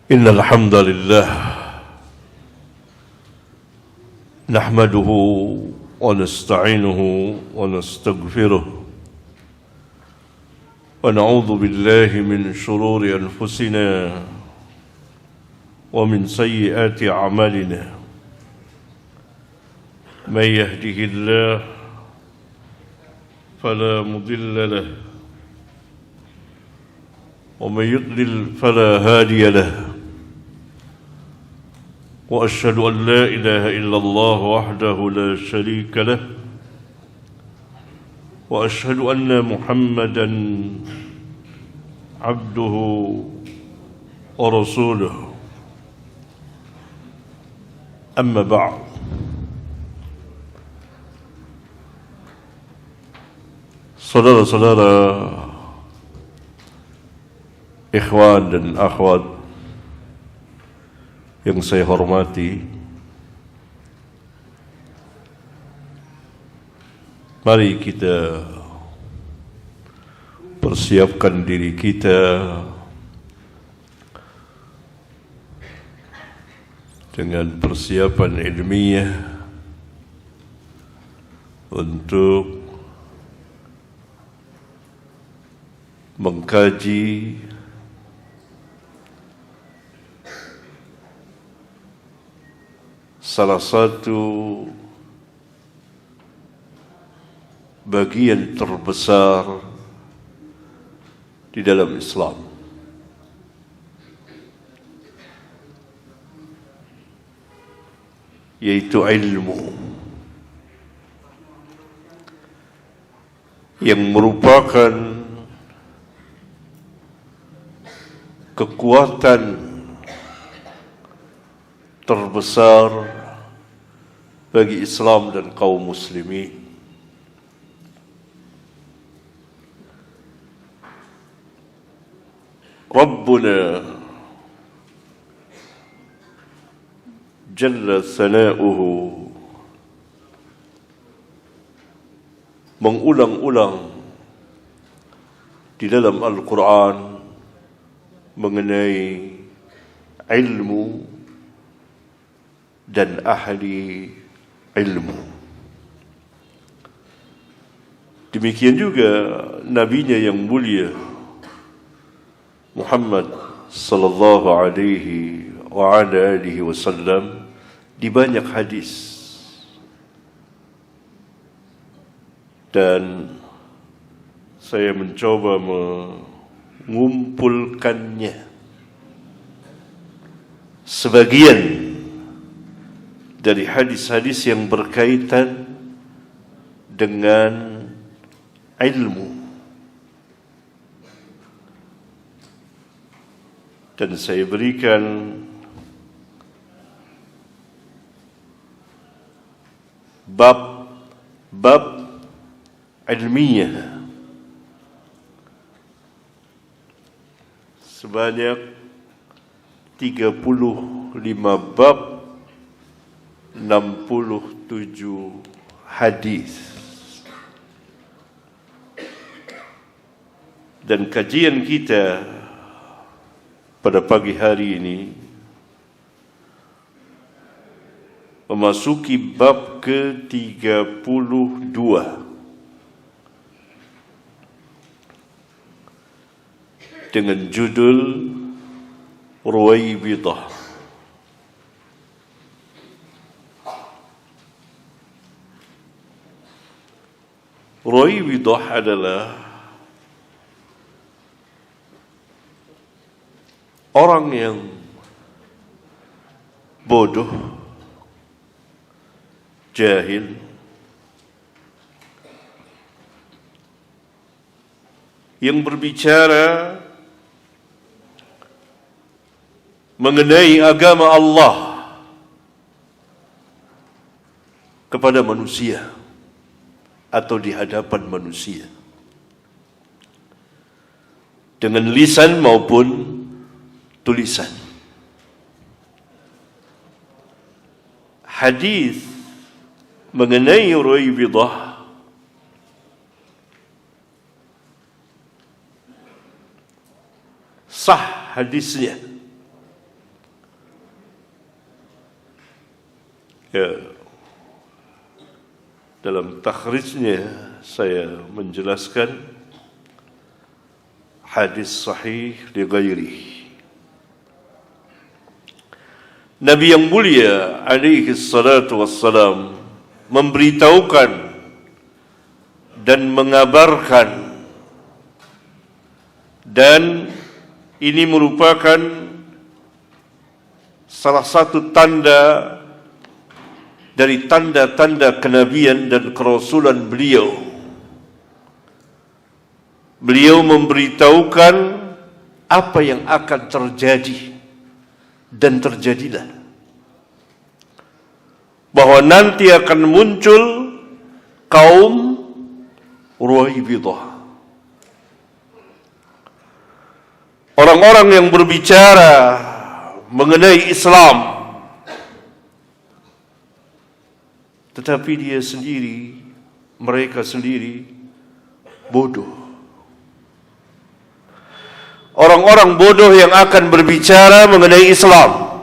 إن الحمد لله نحمده ونستعينه ونستغفره ونعوذ بالله من شرور أنفسنا ومن سيئات أعمالنا من يهده الله فلا مضل له ومن يضلل فلا هادي له وأشهد أن لا إله إلا الله وحده لا شريك له وأشهد أن محمدًا عبده ورسوله أما بعد saudara-saudara, ikhwan dan akhwat yang saya hormati, mari kita persiapkan diri kita dengan persiapan ilmiah untuk mengkaji salah satu bagian terbesar di dalam Islam, yaitu ilmu yang merupakan kekuatan terbesar bagi Islam dan kaum muslimin. Rabbuna Jalla Sana'uhu mengulang-ulang di dalam Al-Quran mengenai ilmu dan ahli ilmu. Demikian juga nabinya yang mulia Muhammad sallallahu alaihi wa ala alihi wasallam di banyak hadis, dan saya mencoba mengumpulkannya sebagian dari hadis-hadis yang berkaitan dengan ilmu, dan saya berikan bab ilmiah sebanyak 35 bab, 67 hadis. Dan kajian kita pada pagi hari ini memasuki bab ke-32 dengan judul Ruwaibidah. Ruwaibidah adalah orang yang bodoh, jahil, yang berbicara mengenai agama Allah kepada manusia atau di hadapan manusia dengan lisan maupun tulisan. Hadis mengenai Ruwaibidah sah hadisnya Ya, dalam takhrijnya saya menjelaskan hadis sahih li ghairi. Nabi yang mulia alaihi salatu wassalam memberitahukan dan mengabarkan, dan ini merupakan salah satu tanda dari tanda-tanda kenabian dan kerasulan beliau. Beliau memberitahukan apa yang akan terjadi, dan terjadilah, bahwa nanti akan muncul kaum Ruwaibidah, orang-orang yang berbicara mengenai Islam, tetapi mereka sendiri bodoh. Orang-orang bodoh yang akan berbicara mengenai Islam,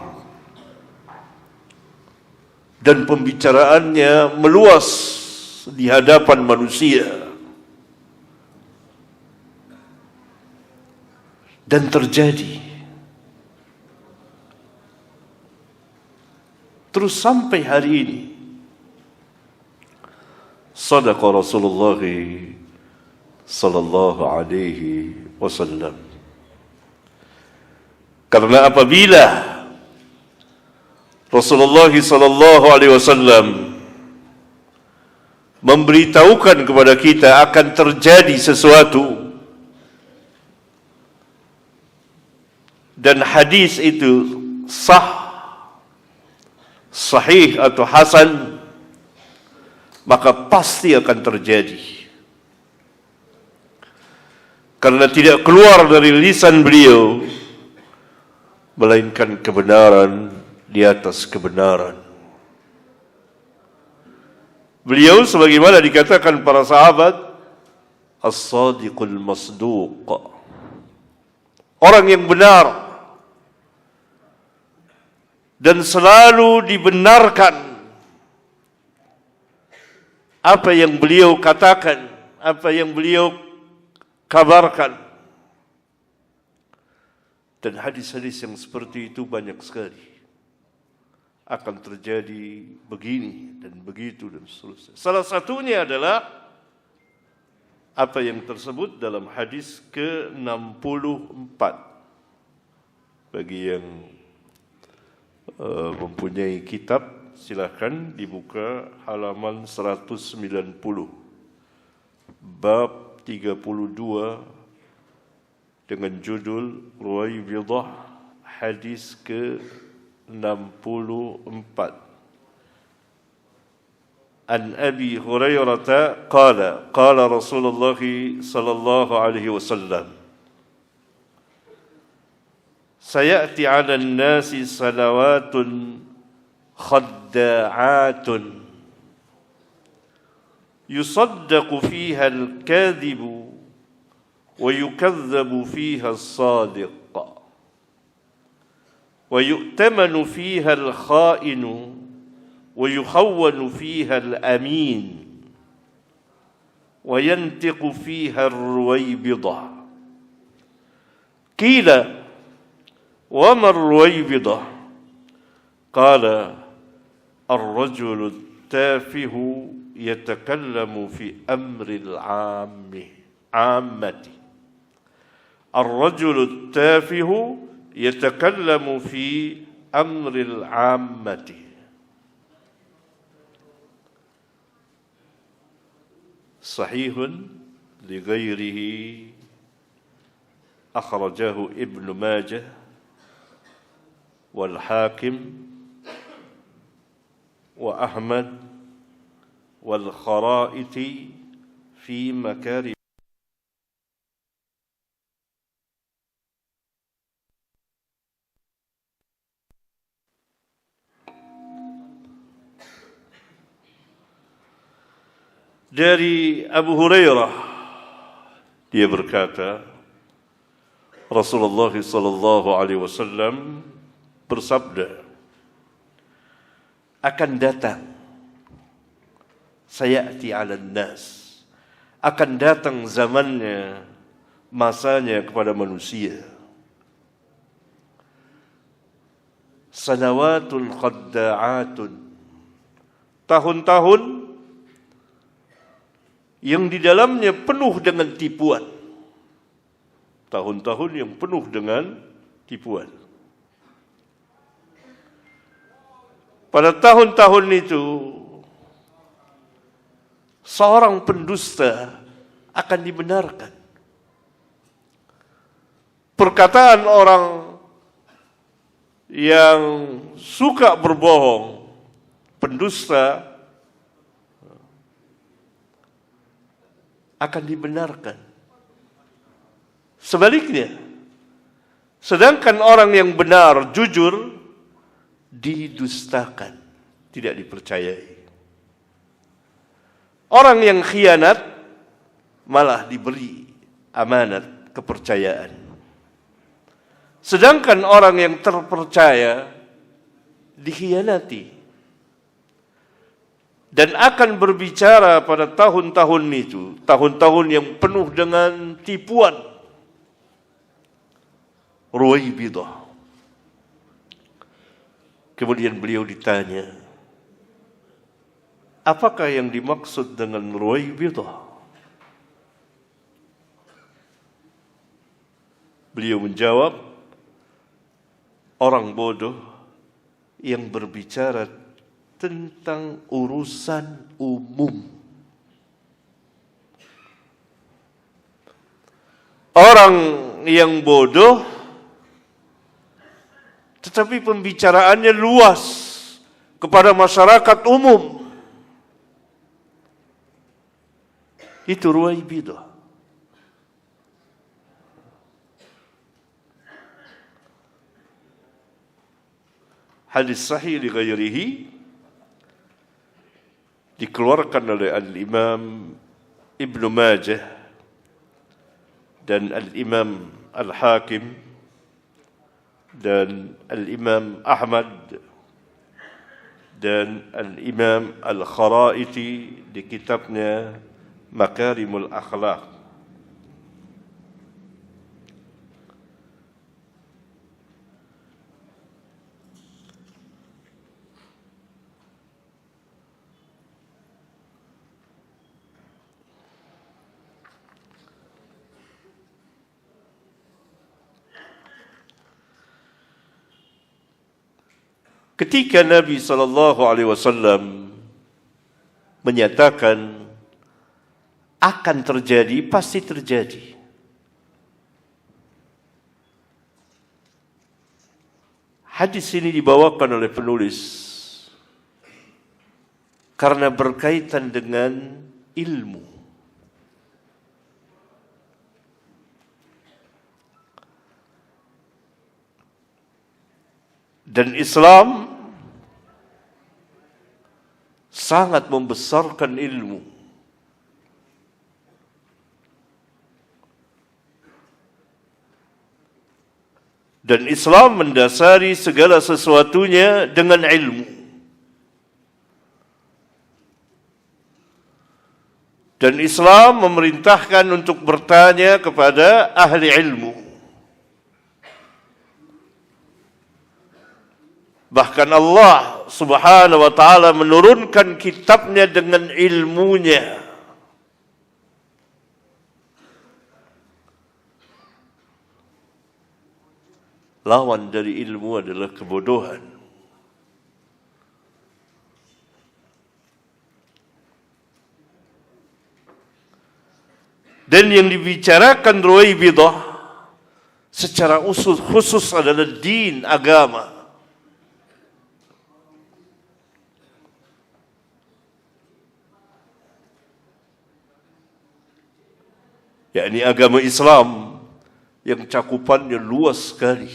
dan pembicaraannya meluas di hadapan manusia, dan terjadi terus sampai hari ini. Sadaqa Rasulullah sallallahu alaihi wasallam. Karena apabila Rasulullah sallallahu alaihi wasallam memberitahukan kepada kita akan terjadi sesuatu, dan hadis itu sahih atau hasan, maka pasti akan terjadi. Karena tidak keluar dari lisan beliau melainkan kebenaran di atas kebenaran. Beliau sebagaimana dikatakan para sahabat, as-sadiqul masduq, orang yang benar dan selalu dibenarkan apa yang beliau katakan, apa yang beliau kabarkan. Dan hadis-hadis yang seperti itu banyak sekali. Akan terjadi begini dan begitu dan seterusnya. Salah satunya adalah apa yang tersebut dalam hadis ke-64. Bagi yang mempunyai kitab, silakan dibuka halaman 190. Bab 32 dengan judul Ruwaibidah, hadis ke-64. An Abi Hurairah qala qala Rasulullah sallallahu alaihi wasallam, sayati 'ala an-nasi salawatun khadda'atun yusaddaqu fiha al-kadhibu ويكذب فيها الصادق ويؤتمن فيها الخائن ويخون فيها الأمين وينطق فيها الرويبضة. قيل وما الرويبضة؟ قال الرجل التافه يتكلم في أمر العامة. الرجل التافه يتكلم في أمر العامة. صحيح لغيره، أخرجه ابن ماجه والحاكم وأحمد والخرائطي في مكارم. Dari Abu Hurairah, dia berkata, Rasulullah sallallahu alaihi wasallam bersabda, akan datang. Sayati 'alan nas. Akan datang zamannya, masanya kepada manusia. Sanawatun khadda'atun. Tahun-tahun yang di dalamnya penuh dengan tipuan. Tahun-tahun yang penuh dengan tipuan. Pada tahun-tahun itu, seorang pendusta akan dibenarkan. Perkataan orang yang suka berbohong, pendusta, akan dibenarkan. Sebaliknya, sedangkan orang yang benar, jujur, didustakan, tidak dipercayai. Orang yang khianat malah diberi amanat kepercayaan. Sedangkan orang yang terpercaya dikhianati. Dan akan berbicara pada tahun-tahun itu, tahun-tahun yang penuh dengan tipuan. Ruwaibidah. Kemudian beliau ditanya, apakah yang dimaksud dengan Ruwaibidah? Beliau menjawab, orang bodoh yang berbicara tentang urusan umum. Orang yang bodoh tetapi pembicaraannya luas kepada masyarakat umum. Itu Ruwaibidah. Hadis sahih li ghairihi dikeluarkan oleh Al-Imam Ibnu Majah dan Al-Imam Al-Hakim dan Al-Imam Ahmad dan Al-Imam Al-Kharaiti di kitabnya Makarimul Akhlaq. Ketika Nabi SAW menyatakan akan terjadi, pasti terjadi. Hadis ini dibawakan oleh penulis karena berkaitan dengan ilmu. Dan Islam sangat membesarkan ilmu. Dan Islam mendasari segala sesuatunya dengan ilmu. Dan Islam memerintahkan untuk bertanya kepada ahli ilmu. Bahkan Allah Subhanahu wa ta'ala menurunkan kitabnya dengan ilmunya. Lawan dari ilmu adalah kebodohan. Dan yang dibicarakan Ruwaibidah secara khusus adalah din, agama. Yakni agama Islam yang cakupannya luas sekali.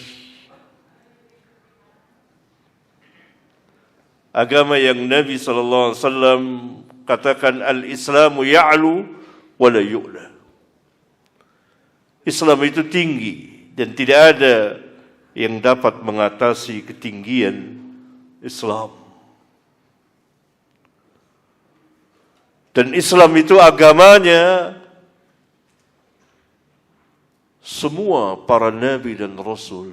Agama yang Nabi SAW katakan al-Islamu ya'lu wa la yu'la. Islam itu tinggi dan tidak ada yang dapat mengatasi ketinggian Islam. Dan Islam itu agamanya semua para nabi dan rasul.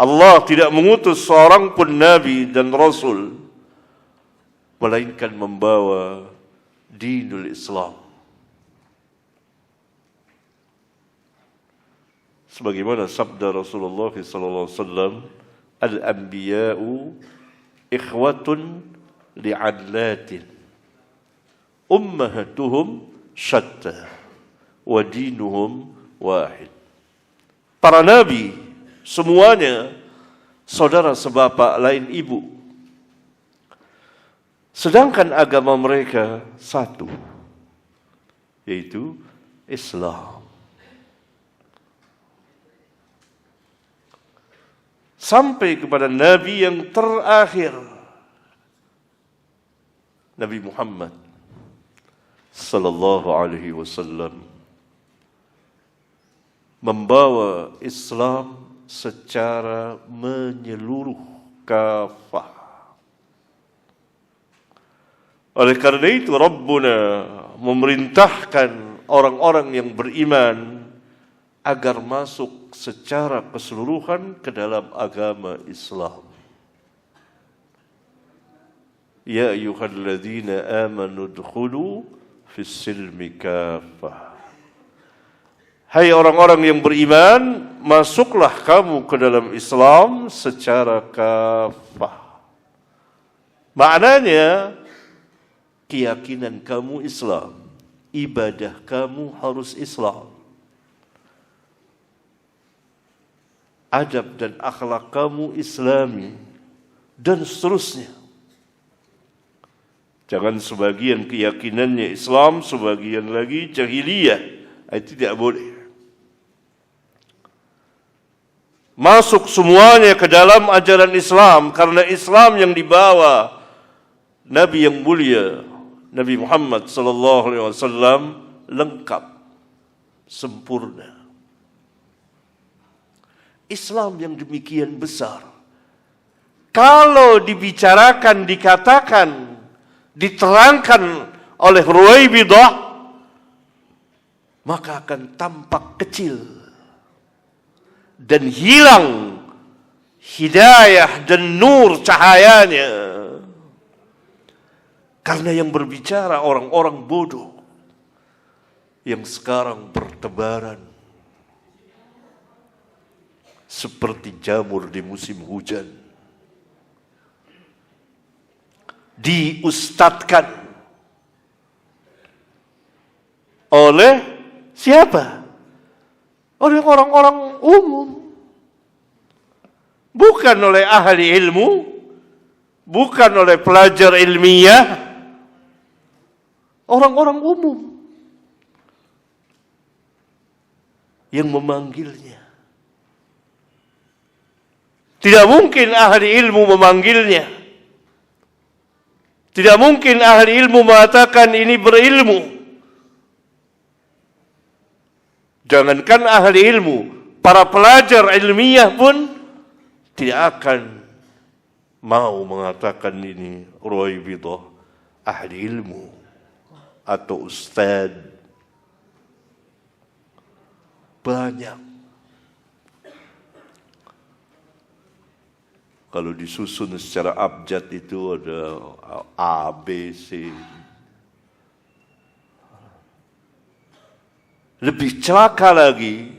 Allah tidak mengutus seorang pun nabi dan rasul melainkan membawa dinul Islam. Sebagaimana sabda Rasulullah sallallahu alaihi wasallam, al-anbiya'u ikhwatun li'allatin ummahatuhum syatta wa dinuhum wahid. Para nabi semuanya saudara sebapak lain ibu, sedangkan agama mereka satu, yaitu Islam. Sampai kepada Nabi yang terakhir, Nabi Muhammad sallallahu alaihi wasallam, membawa Islam secara menyeluruh kafah. Oleh karena itu Rabbuna memerintahkan orang-orang yang beriman agar masuk secara keseluruhan ke dalam agama Islam. Ya ayyuhalladzina amanu dkhulu fis silmi kafah. Hai orang-orang yang beriman, masuklah kamu ke dalam Islam secara kafah. Maknanya, keyakinan kamu Islam, ibadah kamu harus Islam, adab dan akhlak kamu Islami, dan seterusnya. Jangan sebagian keyakinannya Islam, sebagian lagi jahiliyah. Itu tidak boleh. Masuk semuanya ke dalam ajaran Islam, karena Islam yang dibawa Nabi yang mulia, Nabi Muhammad sallallahu alaihi wasallam, lengkap, sempurna. Islam yang demikian besar, kalau dibicarakan, dikatakan, diterangkan oleh Ruwaibidah, maka akan tampak kecil dan hilang hidayah dan nur cahayanya. Karena yang berbicara orang-orang bodoh yang sekarang bertebaran seperti jamur di musim hujan, diustadkan oleh siapa? Oleh orang-orang umum, bukan oleh ahli ilmu, bukan oleh pelajar ilmiah, orang-orang umum yang memanggilnya. Tidak mungkin ahli ilmu memanggilnya. Tidak mungkin ahli ilmu mengatakan ini berilmu. Jangankan ahli ilmu, para pelajar ilmiah pun tidak akan mau mengatakan ini Ruwaibidah ahli ilmu atau ustaz. Banyak. Kalau disusun secara abjad itu ada A, B, C. Lebih celaka lagi,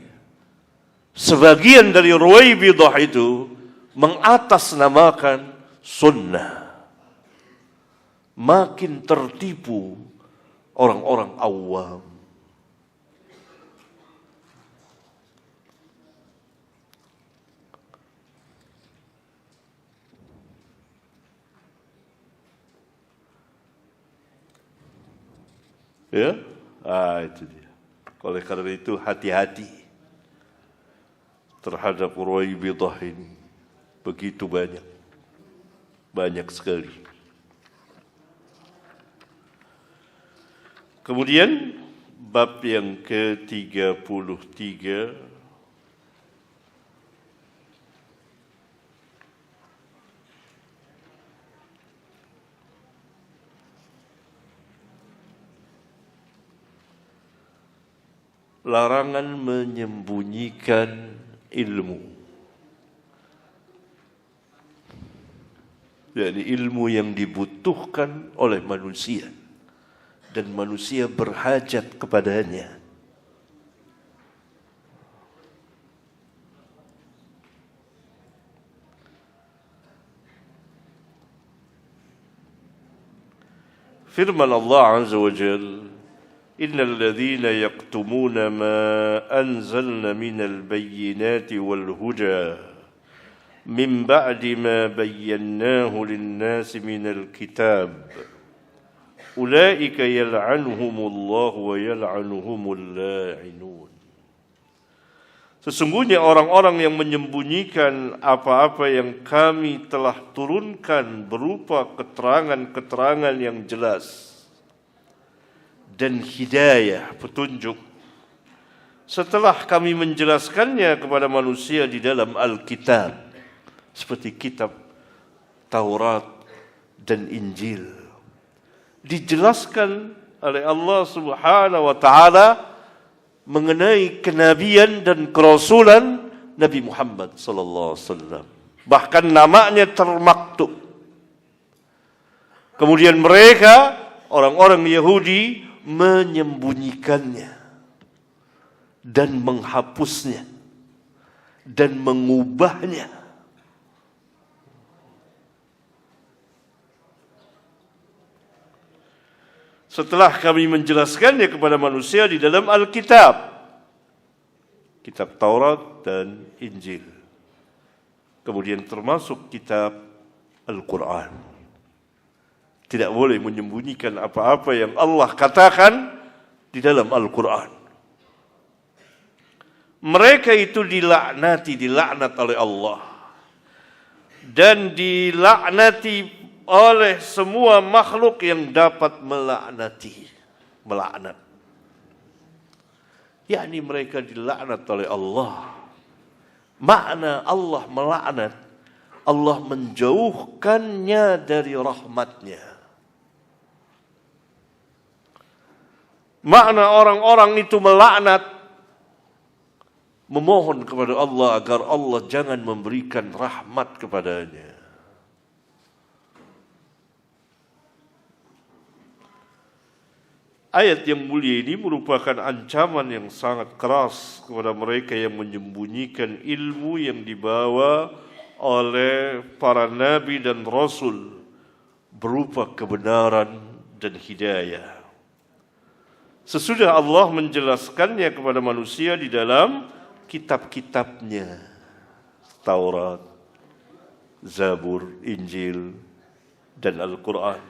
sebagian dari Ruwaibidah itu mengatasnamakan sunnah. Makin tertipu orang-orang awam. Ya, itu dia. Oleh karena itu hati-hati terhadap Ruwaibidah ini. Begitu banyak. Banyak sekali. Kemudian bab yang ke-33, larangan menyembunyikan ilmu. Jadi ilmu yang dibutuhkan oleh manusia dan manusia berhajat kepadanya. Firman Allah Azza wa Jalla, Innal ladhina yaktumuna ma anzalna minal bayyinati wal huda min ba'di ma bayyannahu linnasi minal kitab ulaika yal'anuhumullahu wa yal'anuhumul la'inun. Sesungguhnya orang-orang yang menyembunyikan apa-apa yang kami telah turunkan berupa keterangan-keterangan yang jelas dan hidayah, petunjuk, setelah kami menjelaskannya kepada manusia di dalam Alkitab, seperti kitab Taurat dan Injil, dijelaskan oleh Allah Subhanahu wa Ta'ala mengenai kenabian dan kerasulan Nabi Muhammad sallallahu alaihi wasallam. Bahkan namanya termaktub. Kemudian mereka, orang-orang Yahudi, menyembunyikannya dan menghapusnya dan mengubahnya. Setelah kami menjelaskannya kepada manusia di dalam Alkitab, kitab Taurat dan Injil, kemudian termasuk kitab Al-Quran. Tidak boleh menyembunyikan apa-apa yang Allah katakan di dalam Al-Quran. Mereka itu dilaknat oleh Allah dan dilaknati oleh semua makhluk yang dapat melaknat. Yakni mereka dilaknat oleh Allah. Makna Allah melaknat, Allah menjauhkannya dari rahmatnya. Makna orang-orang itu melaknat, memohon kepada Allah agar Allah jangan memberikan rahmat kepadanya. Ayat yang mulia ini merupakan ancaman yang sangat keras kepada mereka yang menyembunyikan ilmu yang dibawa oleh para nabi dan rasul berupa kebenaran dan hidayah. Sesudah Allah menjelaskannya kepada manusia di dalam kitab-kitabnya, Taurat, Zabur, Injil, dan Al-Quran,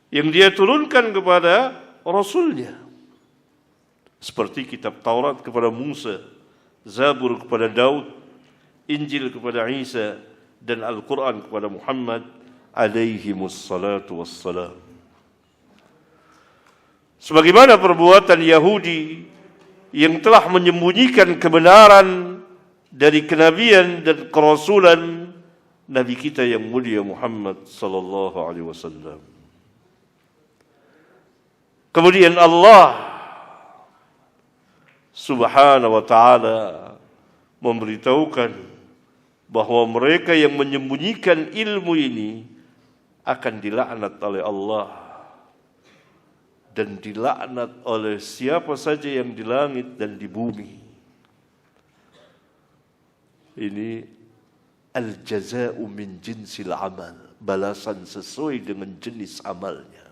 yang dia turunkan kepada Rasulnya. Seperti kitab Taurat kepada Musa, Zabur kepada Daud, Injil kepada Isa, dan Al-Quran kepada Muhammad alaihimussalatu wassalam. Sebagaimana perbuatan Yahudi yang telah menyembunyikan kebenaran dari kenabian dan kerasulan Nabi kita yang mulia Muhammad sallallahu alaihi wasallam. Kemudian Allah Subhanahu wa Ta'ala memberitahukan bahwa mereka yang menyembunyikan ilmu ini akan dilaknat oleh Allah dan dilaknat oleh siapa saja yang di langit dan di bumi. Ini al-jaza'u min jinsil amal, balasan sesuai dengan jenis amalnya.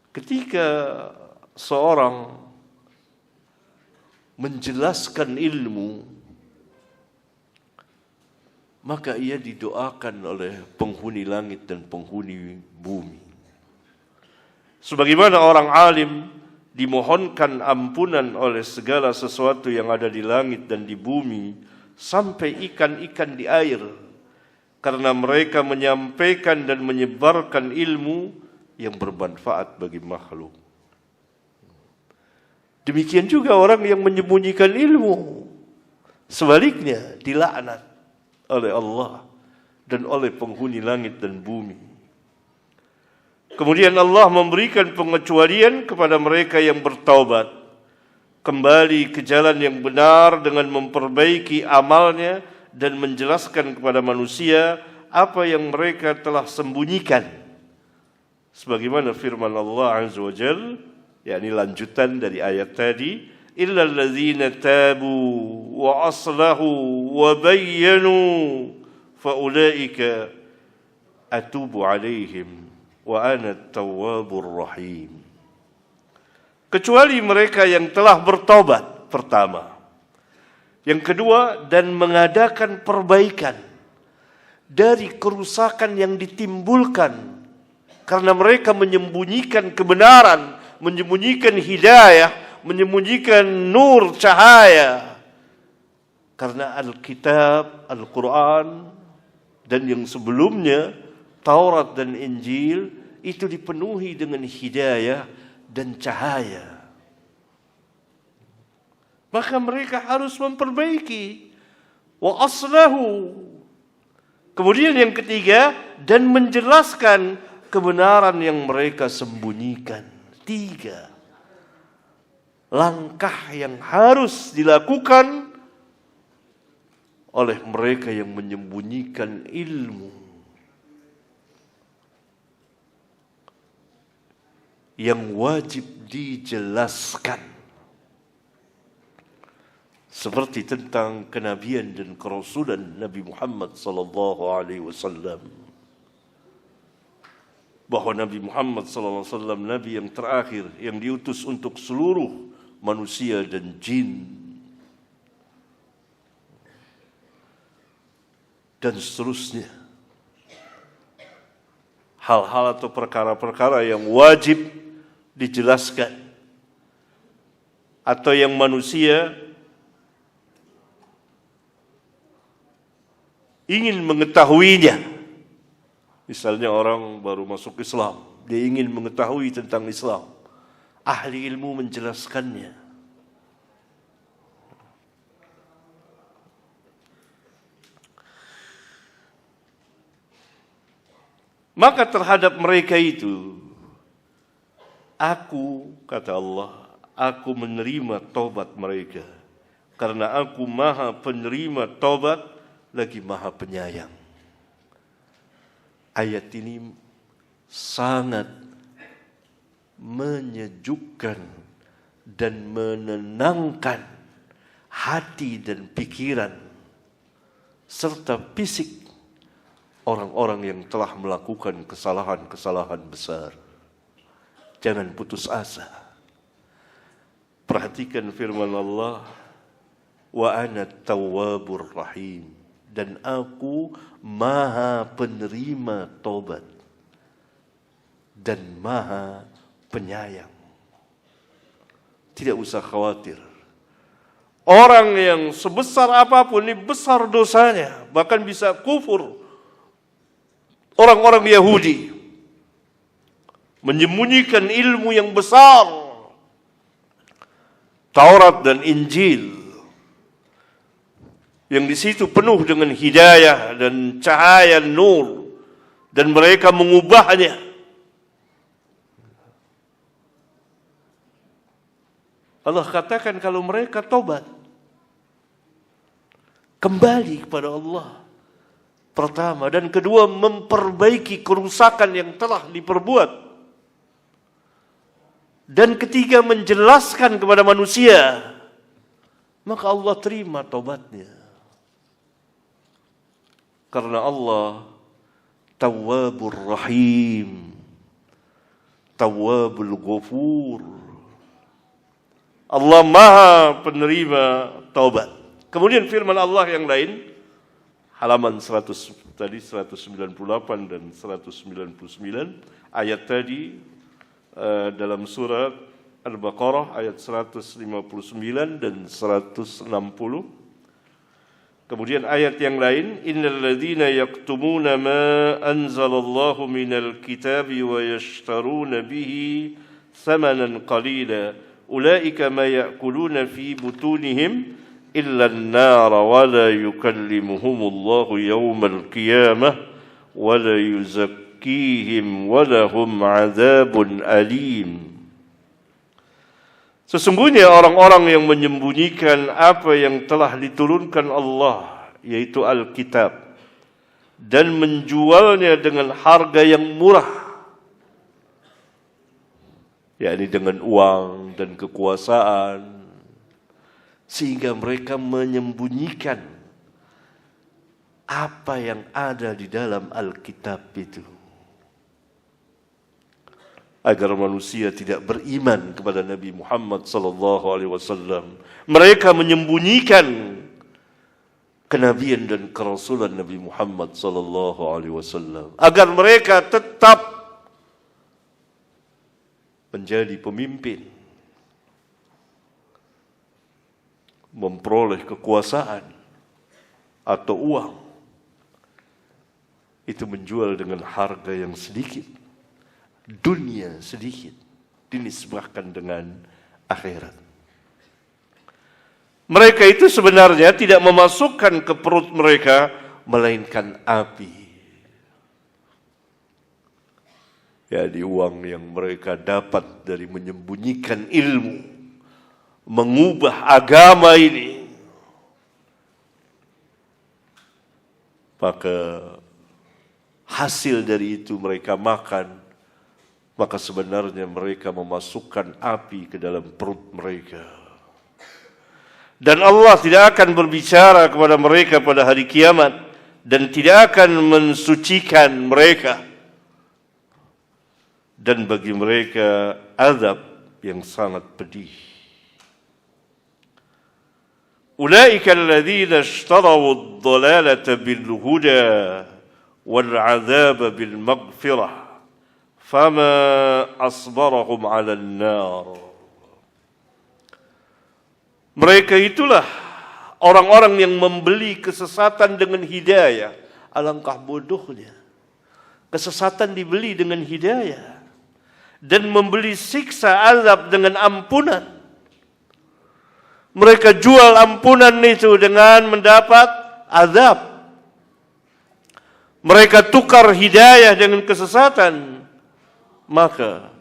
Ketika seorang menjelaskan ilmu, maka ia didoakan oleh penghuni langit dan penghuni bumi. Sebagaimana orang alim dimohonkan ampunan oleh segala sesuatu yang ada di langit dan di bumi, sampai ikan-ikan di air, karena mereka menyampaikan dan menyebarkan ilmu yang bermanfaat bagi makhluk. Demikian juga orang yang menyembunyikan ilmu, sebaliknya dilaknat oleh Allah dan oleh penghuni langit dan bumi. Kemudian Allah memberikan pengecualian kepada mereka yang bertaubat, kembali ke jalan yang benar dengan memperbaiki amalnya dan menjelaskan kepada manusia apa yang mereka telah sembunyikan. Sebagaimana firman Allah Azza wa Jalla, yakni lanjutan dari ayat tadi, illal ladzina tabu wa aslahu wa bayyanu fa ulaika atubu alaihim wa ana at-tawwabur rahim. Kecuali mereka yang telah bertobat, pertama. Yang kedua, dan mengadakan perbaikan dari kerusakan yang ditimbulkan karena mereka menyembunyikan kebenaran, menyembunyikan hidayah, menyembunyikan nur cahaya. Karena Alkitab, Al-Quran, dan yang sebelumnya, Taurat dan Injil, itu dipenuhi dengan hidayah dan cahaya. Maka mereka harus memperbaiki. Wa aslahu. Kemudian yang ketiga, dan menjelaskan kebenaran yang mereka sembunyikan. 3 langkah yang harus dilakukan oleh mereka yang menyembunyikan ilmu, yang wajib dijelaskan, seperti tentang kenabian dan kerasulan Nabi Muhammad sallallahu alaihi wasallam, bahwa Nabi Muhammad sallallahu alaihi wasallam nabi yang terakhir yang diutus untuk seluruh manusia dan jin, dan seterusnya. Hal-hal atau perkara-perkara yang wajib dijelaskan atau yang manusia ingin mengetahuinya. Misalnya orang baru masuk Islam, dia ingin mengetahui tentang Islam. Ahli ilmu menjelaskannya. Maka terhadap mereka itu, aku, kata Allah, aku menerima taubat mereka. Karena aku maha penerima taubat, lagi maha penyayang. Ayat ini sangat menyejukkan dan menenangkan hati dan pikiran serta fisik orang-orang yang telah melakukan kesalahan-kesalahan besar. Jangan putus asa. Perhatikan firman Allah, wa ana tawwabur rahim, dan aku maha penerima taubat dan maha penyayang. Tidak usah khawatir. Orang yang sebesar apapun, ini besar dosanya, bahkan bisa kufur. Orang-orang Yahudi menyembunyikan ilmu yang besar, Taurat dan Injil, yang di situ penuh dengan hidayah dan cahaya nur, dan mereka mengubahnya. Allah katakan kalau mereka tobat, kembali kepada Allah, pertama, dan kedua, memperbaiki kerusakan yang telah diperbuat, dan ketiga, menjelaskan kepada manusia, maka Allah terima taubatnya. Karena Allah Tawwabur Rahim, Tawwabul Ghafur. Allah maha penerima taubat. Kemudian firman Allah yang lain, halaman 100 tadi 198 dan 199 ayat tadi dalam surat Al-Baqarah ayat 159 dan 160. Kemudian ayat yang lain, innal ladzina yaktumuna ma anzalallahu minal kitabi wa yashtaruna bihi thamanan qalila ulaika ma ya'kuluna fi butunihim illa an-nar wa la yukallimuhumullahu yawmal qiyamah wa la yuzakkihim wa lahum 'adzabun alim. Sesungguhnya orang-orang yang menyembunyikan apa yang telah diturunkan Allah, yaitu Alkitab, dan menjualnya dengan harga yang murah, yakni dengan uang dan kekuasaan, sehingga mereka menyembunyikan apa yang ada di dalam Alkitab itu, agar manusia tidak beriman kepada Nabi Muhammad sallallahu alaihi wasallam. Mereka menyembunyikan kenabian dan kerasulan Nabi Muhammad sallallahu alaihi wasallam agar mereka tetap menjadi pemimpin, memperoleh kekuasaan atau uang. Itu menjual dengan harga yang sedikit, dunia sedikit, dinisbahkan dengan akhirat. Mereka itu sebenarnya tidak memasukkan ke perut mereka, melainkan api. Jadi uang yang mereka dapat dari menyembunyikan ilmu, mengubah agama ini, maka hasil dari itu mereka makan, maka sebenarnya mereka memasukkan api ke dalam perut mereka. Dan Allah tidak akan berbicara kepada mereka pada hari kiamat dan tidak akan mensucikan mereka. Dan bagi mereka azab yang sangat pedih. Ulaika alladhina ishtaraw ad-dhalalata bil huda wal 'adzaba bil maghfirah fama asbarahum 'ala an-nar. Mereka itulah orang-orang yang membeli kesesatan dengan hidayah. Alangkah bodohnya. Kesesatan dibeli dengan hidayah. Dan membeli siksa azab dengan ampunan. Mereka jual ampunan itu dengan mendapat azab. Mereka tukar hidayah dengan kesesatan. Maka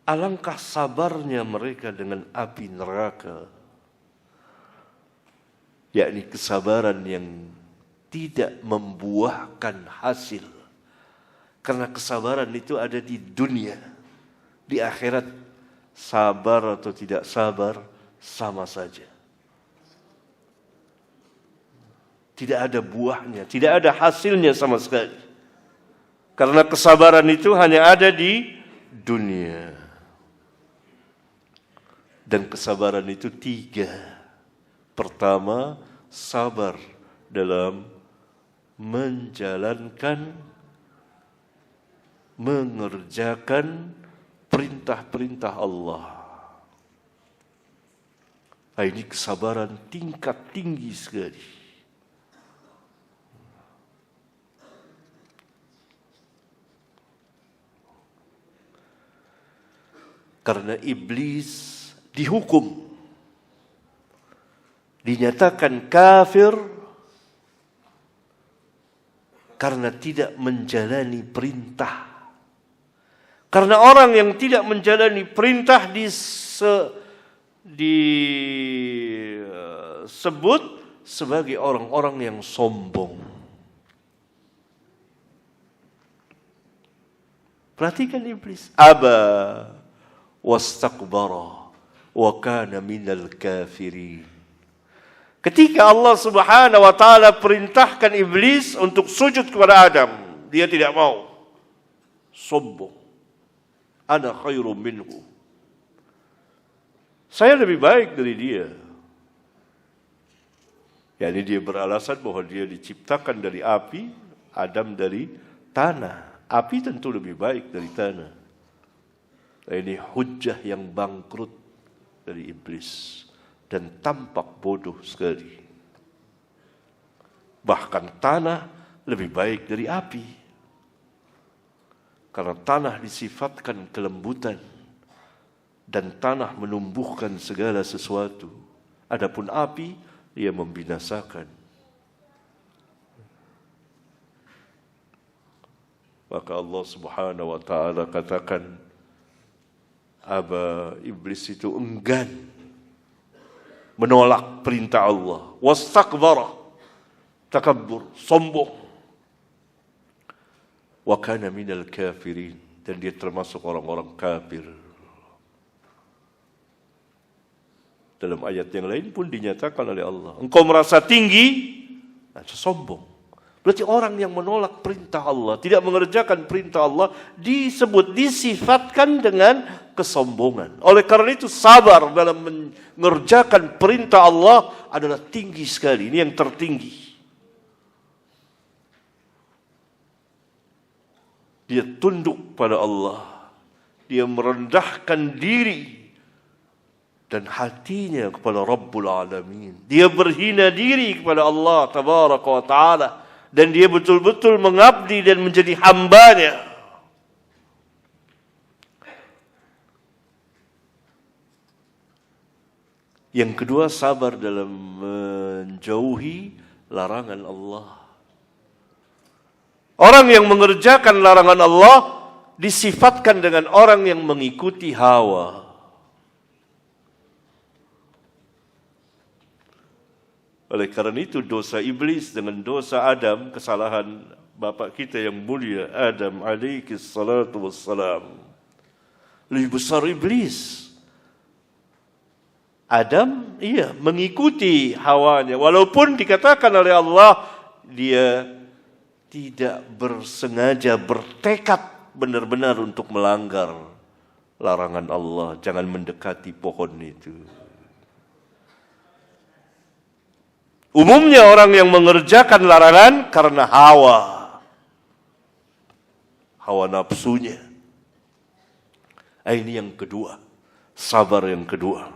alangkah sabarnya mereka dengan api neraka. Yakni kesabaran yang tidak membuahkan hasil. Karena kesabaran itu ada di dunia. Di akhirat, sabar atau tidak sabar, sama saja. Tidak ada buahnya, tidak ada hasilnya sama sekali. Karena kesabaran itu hanya ada di dunia. Dan kesabaran itu 3. Pertama, sabar dalam menjalankan, mengerjakan perintah-perintah Allah. Ini kesabaran tingkat tinggi sekali. Karena iblis dihukum, dinyatakan kafir karena tidak menjalani perintah. Karena orang yang tidak menjalani perintah disebut sebagai orang-orang yang sombong. Perhatikan iblis. Aba wastakbara wa kana minal kafirin. Ketika Allah Subhanahu wa taala perintahkan iblis untuk sujud kepada Adam, dia tidak mau. Sombong. Ana khairum minhu. Saya lebih baik dari dia. Yani dia beralasan bahwa dia diciptakan dari api, Adam dari tanah. Api tentu lebih baik dari tanah. Ini hujjah yang bangkrut dari iblis. Dan tampak bodoh sekali. Bahkan tanah lebih baik dari api. Karena tanah disifatkan kelembutan. Dan tanah menumbuhkan segala sesuatu. Adapun api, ia membinasakan. Maka Allah Subhanahu wa taala katakan, aba, iblis itu enggan, menolak perintah Allah, wastakbara, takabbur, sombong, wa kana minal kafirin, dan dia termasuk orang-orang kafir. Dalam ayat yang lain pun dinyatakan oleh Allah, engkau merasa tinggi, sombong. Berarti orang yang menolak perintah Allah, tidak mengerjakan perintah Allah, disifatkan dengan kesombongan. Oleh karena itu sabar dalam mengerjakan perintah Allah adalah tinggi sekali. Ini yang tertinggi. Dia tunduk pada Allah. Dia merendahkan diri dan hatinya kepada Rabbul Alamin. Dia berhina diri kepada Allah Tabaraka wa Ta'ala. Dan dia betul-betul mengabdi dan menjadi hambanya. Yang kedua, sabar dalam menjauhi larangan Allah. Orang yang mengerjakan larangan Allah disifatkan dengan orang yang mengikuti hawa. Oleh karena itu dosa iblis dengan dosa Adam, kesalahan bapak kita yang mulia Adam alaihi salatu wassalam, lebih besar iblis. Adam mengikuti hawanya, walaupun dikatakan oleh Allah dia tidak bersengaja, bertekad benar-benar untuk melanggar larangan Allah, jangan mendekati pohon itu. Umumnya orang yang mengerjakan larangan karena hawa nafsunya. Ini yang kedua, sabar yang kedua.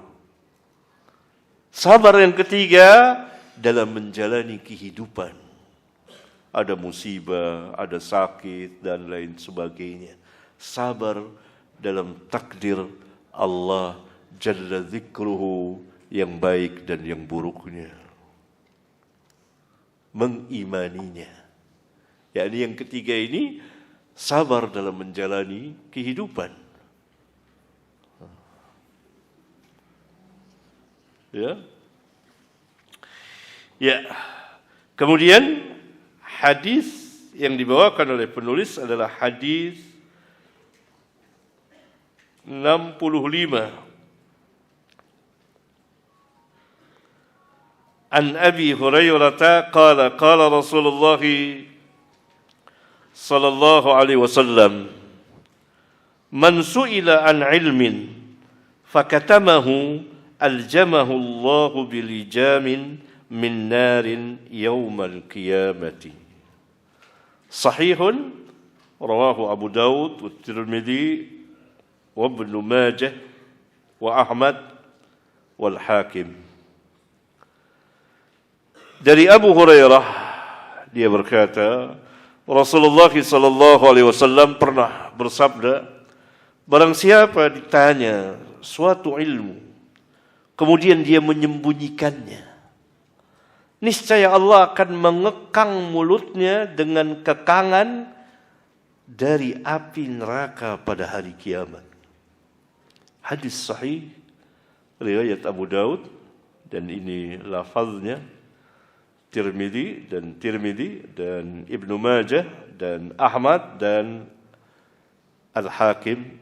Sabar yang ketiga dalam menjalani kehidupan. Ada musibah, ada sakit, dan lain sebagainya. Sabar dalam takdir Allah Jalla Dzikruhu yang baik dan yang buruknya. Mengimaninya. Yakni yang ketiga ini sabar dalam menjalani kehidupan. Ya. Kemudian hadis yang dibawakan oleh penulis adalah hadis 65. An Abi Hurairah qala qala Rasulullah sallallahu alaihi wasallam, man su'ila an ilmin fakatamahu aljamahu Allah bilijamin min narin yaumal qiyamati. Sahihun rawahu Abu Daud wa Tirmidzi wa Ibnu Majah wa Ahmad wal Hakim. Dari Abu Hurairah, dia berkata, Rasulullah sallallahu alaihi wasallam pernah bersabda, barang siapa ditanya suatu ilmu, kemudian dia menyembunyikannya, niscaya Allah akan mengekang mulutnya dengan kekangan dari api neraka pada hari kiamat. Hadis sahih riwayat Abu Daud, dan ini lafaznya Tirmidzi dan Ibnu Majah dan Ahmad dan Al-Hakim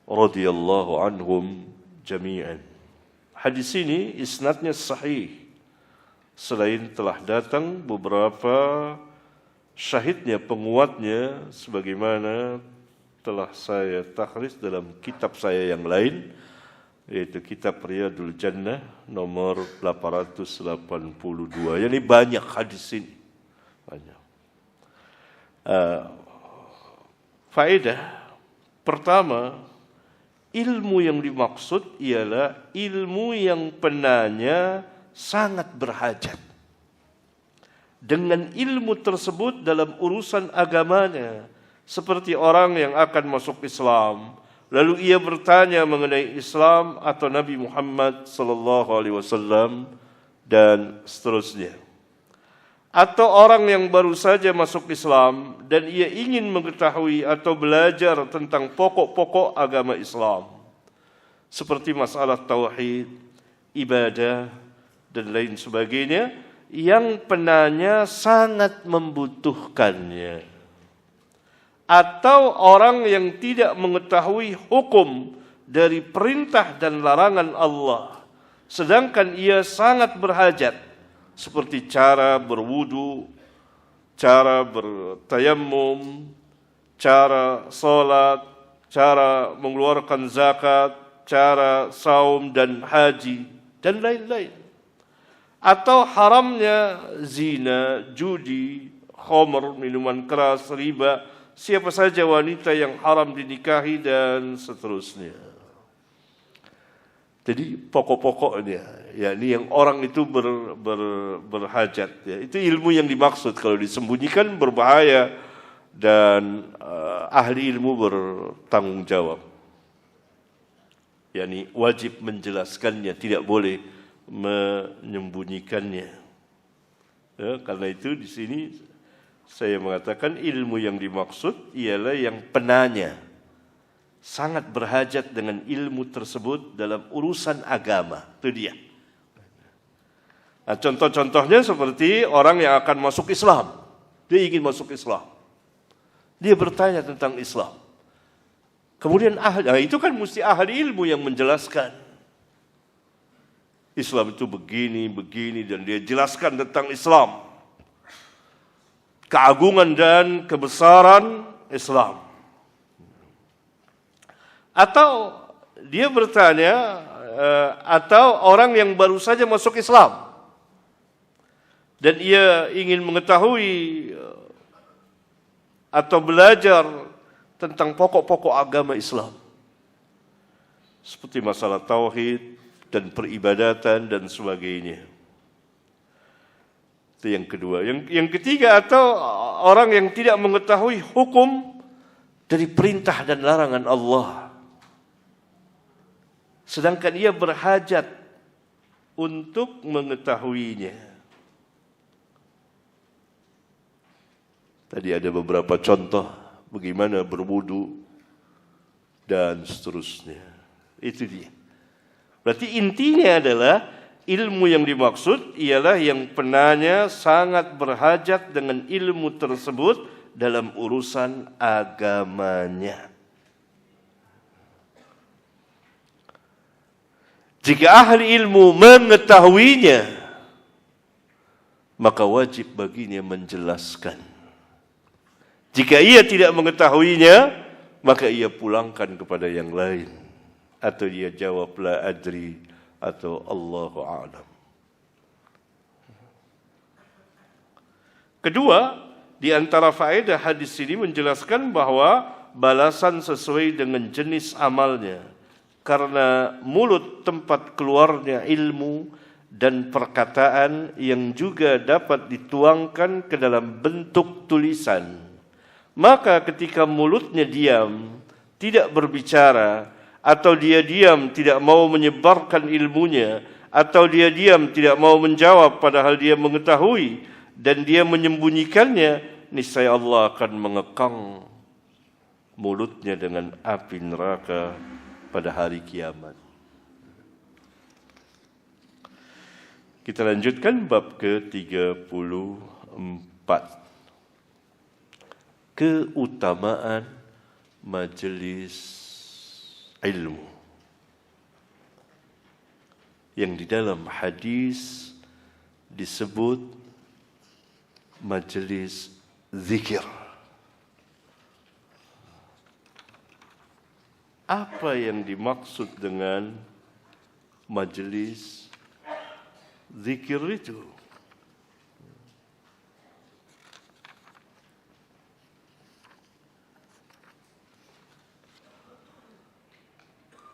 radhiyallahu anhum jami'an. Hadis ini isnadnya sahih. Selain telah datang beberapa syahidnya, penguatnya, sebagaimana telah saya takhris dalam kitab saya yang lain, yaitu kitab Riyadul Jannah nomor 882. Ini banyak hadis ini. Banyak. Faedah pertama, ilmu yang dimaksud ialah ilmu yang penanya sangat berhajat dengan ilmu tersebut dalam urusan agamanya, seperti orang yang akan masuk Islam, lalu ia bertanya mengenai Islam atau Nabi Muhammad sallallahu alaihi wasallam dan seterusnya. atau orang yang baru saja masuk Islam dan ia ingin mengetahui atau belajar tentang pokok-pokok agama Islam seperti masalah tauhid, ibadah dan lain sebagainya yang penanya sangat membutuhkannya, atau orang yang tidak mengetahui hukum dari perintah dan larangan Allah sedangkan ia sangat berhajat seperti cara berwudu, cara bertayamum, cara salat, cara mengeluarkan zakat, cara saum dan haji, dan lain-lain. Atau haramnya zina, judi, khamr, minuman keras, riba, siapa saja wanita yang haram dinikahi, dan seterusnya. Jadi pokok-pokoknya, yakni yang orang itu berhajat, ya. Itu ilmu yang dimaksud. Kalau disembunyikan berbahaya dan ahli ilmu bertanggung jawab. Yakni wajib menjelaskannya, tidak boleh menyembunyikannya. Ya, karena itu di sini saya mengatakan ilmu yang dimaksud ialah yang penanya sangat berhajat dengan ilmu tersebut dalam urusan agama. Itu dia. Nah, contoh-contohnya seperti orang yang akan masuk Islam. Dia ingin masuk Islam. Dia bertanya tentang Islam. Kemudian itu kan mesti ahli ilmu yang menjelaskan. Islam itu begini, begini, dan dia jelaskan tentang Islam. Keagungan dan kebesaran Islam. Atau dia bertanya, atau orang yang baru saja masuk Islam dan ia ingin mengetahui atau belajar tentang pokok-pokok agama Islam seperti masalah tauhid dan peribadatan dan sebagainya. Itu yang kedua. Yang ketiga, atau orang yang tidak mengetahui hukum dari perintah dan larangan Allah sedangkan ia berhajat untuk mengetahuinya. Tadi ada beberapa contoh bagaimana berwudu dan seterusnya. Itu dia. Berarti intinya adalah ilmu yang dimaksud ialah yang penanya sangat berhajat dengan ilmu tersebut dalam urusan agamanya. Jika ahli ilmu mengetahuinya, maka wajib baginya menjelaskan. Jika ia tidak mengetahuinya, maka ia pulangkan kepada yang lain. Atau ia jawab la adri atau Allahu a'lam. Kedua, di antara faedah hadis ini menjelaskan bahwa balasan sesuai dengan jenis amalnya. Karena mulut tempat keluarnya ilmu dan perkataan yang juga dapat dituangkan ke dalam bentuk tulisan. Maka ketika mulutnya diam, tidak berbicara, atau dia diam tidak mau menyebarkan ilmunya, atau dia diam tidak mau menjawab padahal dia mengetahui, dan dia menyembunyikannya, niscaya Allah akan mengekang mulutnya dengan api neraka pada hari kiamat. Kita lanjutkan bab ke-34. Keutamaan majelis ilmu. Yang di dalam hadis disebut majelis zikir. Apa yang dimaksud dengan majelis zikir itu?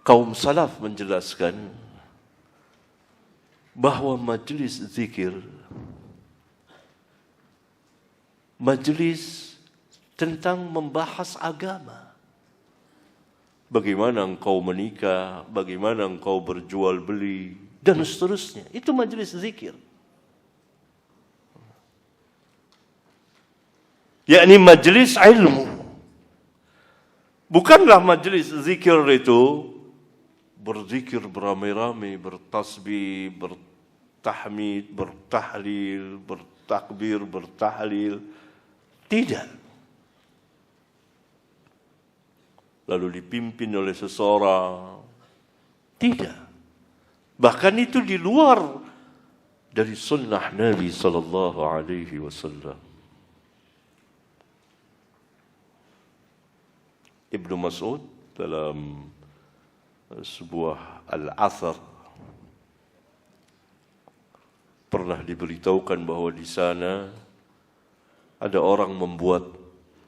Kaum salaf menjelaskan bahwa majelis zikir, majelis tentang membahas agama. Bagaimana engkau menikah, bagaimana engkau berjual beli, dan seterusnya. Itu majelis zikir. yakni majelis ilmu. Bukanlah majelis zikir itu berzikir beramai-ramai, bertasbih, bertahmid, bertahlil, bertakbir, bertahlil. Tidak. Lalu dipimpin oleh seseorang. Tidak. Bahkan itu di luar dari sunnah Nabi sallallahu alaihi wasallam. Ibnu Mas'ud dalam sebuah al-athar pernah diberitahukan bahwa di sana ada orang membuat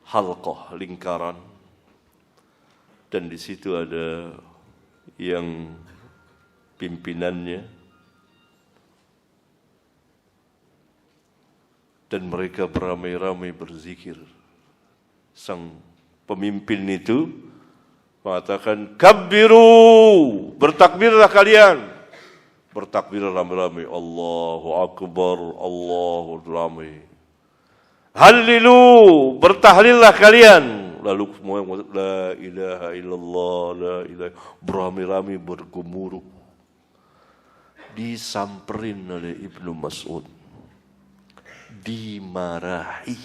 halqah, lingkaran, dan di situ ada yang pimpinannya, dan mereka beramai-ramai berzikir. Sang pemimpin itu mengatakan, kabbiru, bertakbirlah kalian. Bertakbirlah ramai-ramai, Allahu Akbar, Allahu ramai. Hallilu, bertahlillah kalian. Lalu semua yang la ilaha illallah, la ilaha, beramai-ramai bergemuruh. Disamperin oleh Ibnu Mas'ud, dimarahi,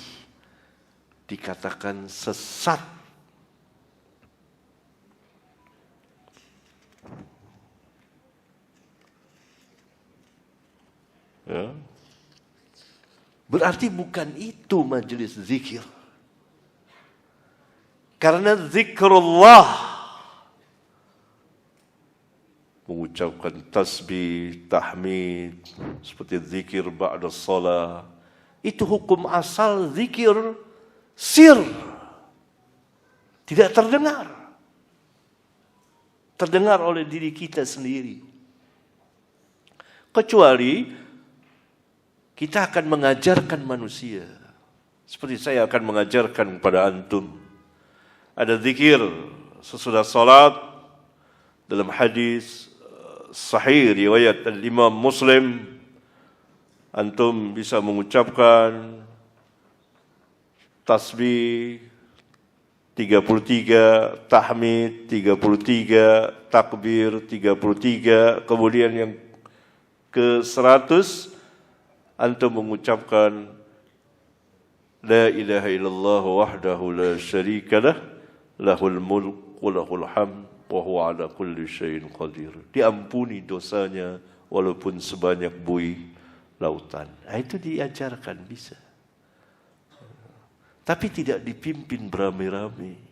dikatakan sesat. Ya. Berarti bukan itu majelis zikir. Karena zikrullah, mengucapkan tasbih, tahmid, seperti zikir ba'da shalah, itu hukum asal zikir sir. Tidak terdengar. Terdengar oleh diri kita sendiri. Kecuali kita akan mengajarkan manusia. Seperti saya akan mengajarkan kepada antum. Ada zikir sesudah salat dalam hadis sahih riwayat Imam Muslim. Antum bisa mengucapkan tasbih 33, tahmid 33, takbir 33, kemudian yang ke 100 antum mengucapkan la ilaha illallah wahdahu la syarikalah lahul mulk wa lahul hamd wa huwa ala kulli syai'in qadir. Diampuni dosanya walaupun sebanyak buih lautan. Nah, itu diajarkan bisa. Tapi tidak dipimpin beramai-ramai.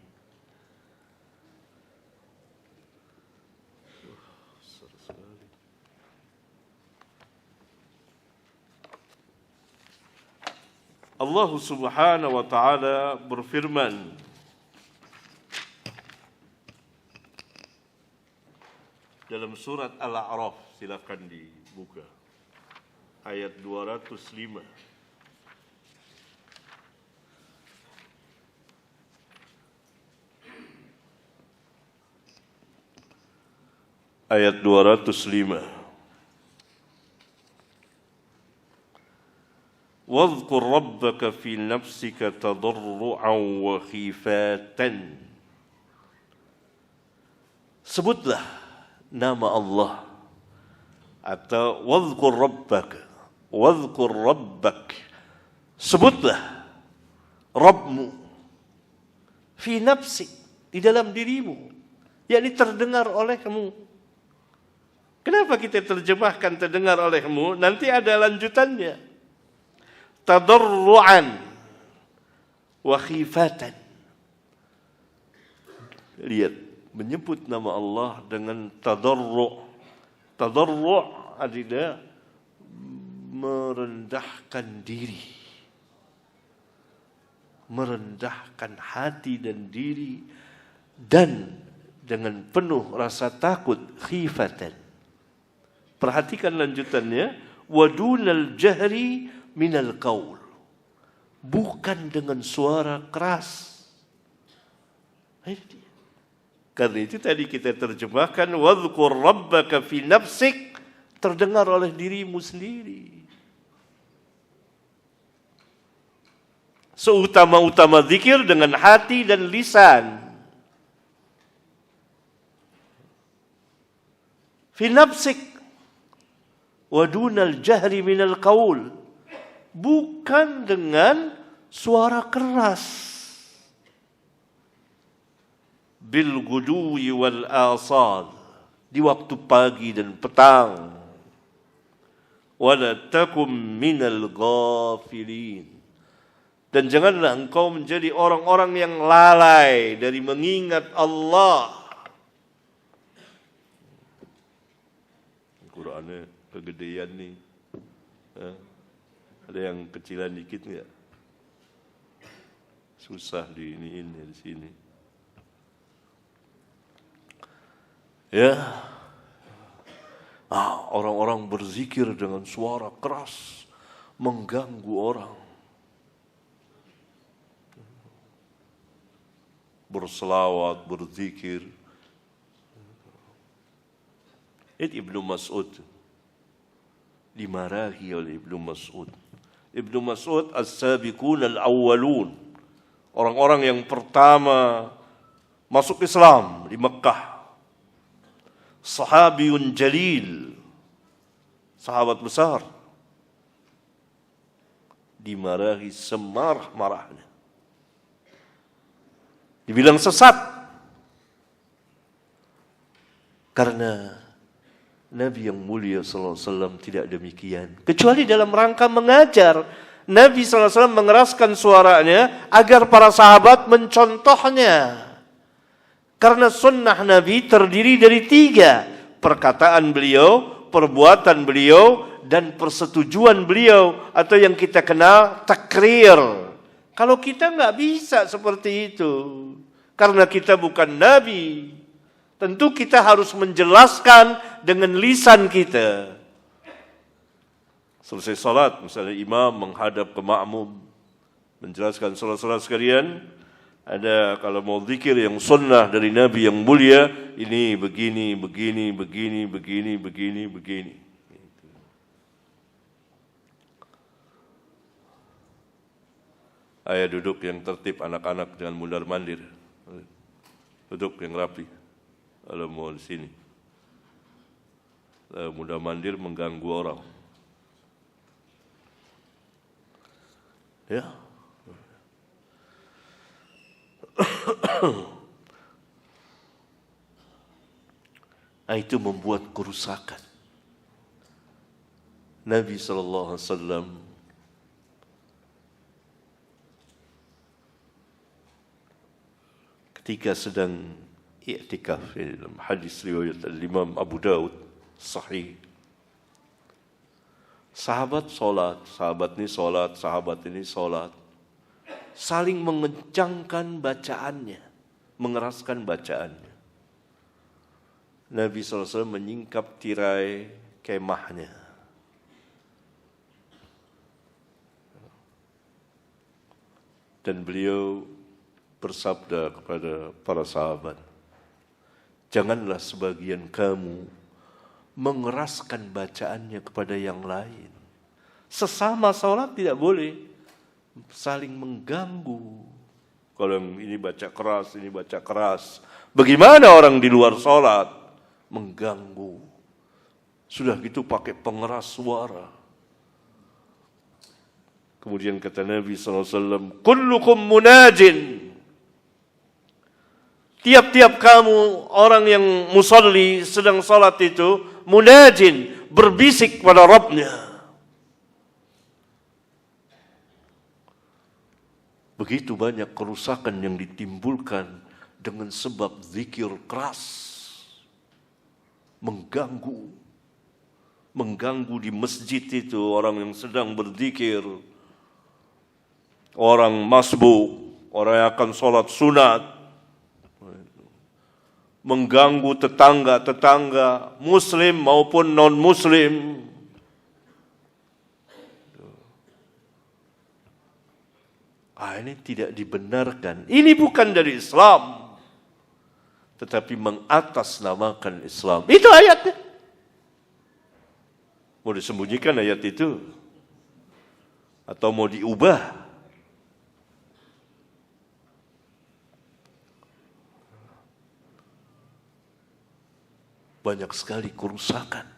Allah Subhanahu wa taala berfirman dalam surat Al-A'raf, silakan dibuka, ayat 205. Ayat 205. واذكر ربك في نفسك تضرعا وخيفة. Sebutlah nama Allah, atau واذكر ربك, sebutlah Rabbmu, fi nafsik, di dalam dirimu, yakni terdengar olehmu. Kenapa kita terjemahkan terdengar olehmu? Nanti ada lanjutannya. Tadarru'an wa khifatan. Lihat, menyebut nama Allah dengan tadarru'. Tadarru' adalah merendahkan diri, merendahkan hati dan diri, dan dengan penuh rasa takut, khifatan. Perhatikan lanjutannya, wadunal jahri minal qaul, bukan dengan suara keras. Karena itu tadi kita terjemahkan wadhkur rabbaka fi nafsik, terdengar oleh dirimu sendiri. seutama-utama zikir dengan hati dan lisan. Fi nafsik wa dunal jahri minal qaul, bukan dengan suara keras. Bil gudui wal asal, di waktu pagi dan petang. Wala takum minal ghafilin, dan janganlah engkau menjadi orang-orang yang lalai dari mengingat Allah. Qurannya kegedean nih. Ada yang kecilan dikit nggak? Susah di sini. Ya, orang-orang berzikir dengan suara keras mengganggu orang. Berselawat, berzikir. Ibnu Mas'ud dimarahi oleh Ibnu Mas'ud. Ibnu Mas'ud as-sabiqun al-awwalun, orang-orang yang pertama masuk Islam di Mekah. Sahabiyun jalil, sahabat besar, dimarahi semarah-marahnya. Dibilang sesat karena Nabi yang mulia sallallahu alaihi wasallam tidak demikian. Kecuali dalam rangka mengajar. Nabi sallallahu alaihi wasallam mengeraskan suaranya agar para sahabat mencontohnya. Karena sunnah Nabi terdiri dari 3. Perkataan beliau, perbuatan beliau, dan persetujuan beliau. Atau yang kita kenal takrir. Kalau kita nggak bisa seperti itu. Karena kita bukan Nabi. Tentu kita harus menjelaskan dengan lisan kita. Selesai salat, misalnya imam menghadap ke makmum, menjelaskan salat-salat sekalian. Ada kalau mau zikir yang sunnah dari Nabi yang mulia, ini begini. Ayah duduk yang tertib, anak-anak jangan mundar-mandir. Duduk yang rapi. Kalau mau di sini, mudah mandir mengganggu orang. Ya. Itu membuat kerusakan. Nabi sallallahu alaihi wasallam ketika sedang i'tikaf, dalam hadis riwayat Imam Abu Daud sahih. Sahabat solat, sahabat ini solat, saling mengencangkan bacaannya, mengeraskan bacaannya. Nabi SAW menyingkap tirai kemahnya. Dan beliau bersabda kepada para sahabat, janganlah sebagian kamu mengeraskan bacaannya kepada yang lain. Sesama salat tidak boleh saling mengganggu. Kalau ini baca keras, ini baca keras. Bagaimana orang di luar salat mengganggu? Sudah gitu pakai pengeras suara. Kemudian kata Nabi SAW, kullukum munajin. Tiap-tiap kamu orang yang musalli sedang salat itu munajin, berbisik pada Rabbnya. Begitu banyak kerusakan yang ditimbulkan dengan sebab zikir keras. Mengganggu di masjid itu orang yang sedang berzikir. Orang masbuk, orang yang akan salat sunat. Mengganggu tetangga-tetangga, muslim maupun non-muslim. Ini tidak dibenarkan. Ini bukan dari Islam. Tetapi mengatasnamakan Islam. Itu ayatnya. Mau disembunyikan ayat itu? Atau mau diubah? banyak sekali kerusakan.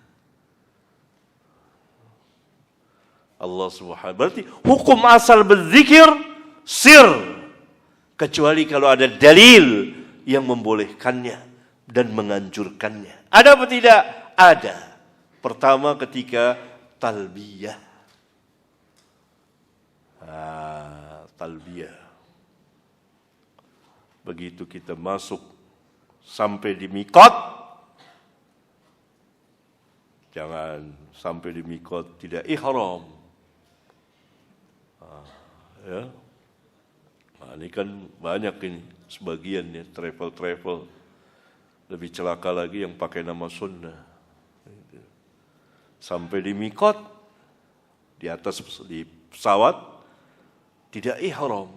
Allah Subhanahu, berarti hukum asal berzikir sir, kecuali kalau ada dalil yang membolehkannya dan menganjurkannya. Ada atau tidak? Ada. Pertama ketika talbiyah. Talbiyah. Begitu kita masuk sampai di mikot, jangan sampai di mikot tidak ihram. Ya. Nah, ini kan banyak ini sebagian ya travel lebih celaka lagi yang pakai nama sunnah. Sampai di mikot di atas di pesawat tidak ihram.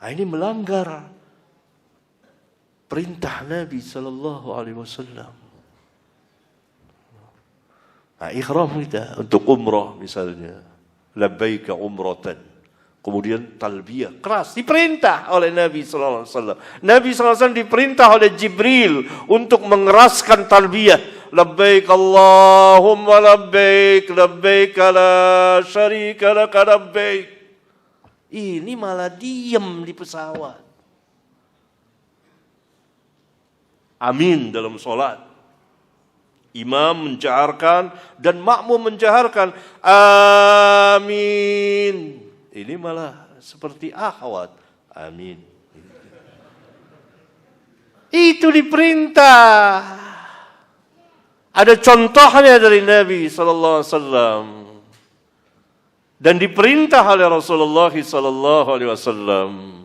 Nah, ini melanggar perintah Nabi sallallahu alaihi wasallam. Nah, ihram kita untuk umrah misalnya. Labbaika umratan. Kemudian talbiyah keras diperintah oleh Nabi sallallahu alaihi wasallam. Nabi sallallahu alaihi wasallam diperintah oleh Jibril untuk mengeraskan talbiyah. Labbaik Allahumma labbaik, labbaik la syarika lak labbaik. Ini malah diam di pesawat. Amin dalam salat. Imam menjaharkan dan makmum menjaharkan amin. Ini malah seperti akhwat. Amin. Itu diperintah. Ada contohnya dari Nabi sallallahu alaihi wasallam. Dan diperintah oleh Rasulullah sallallahu alaihi wasallam.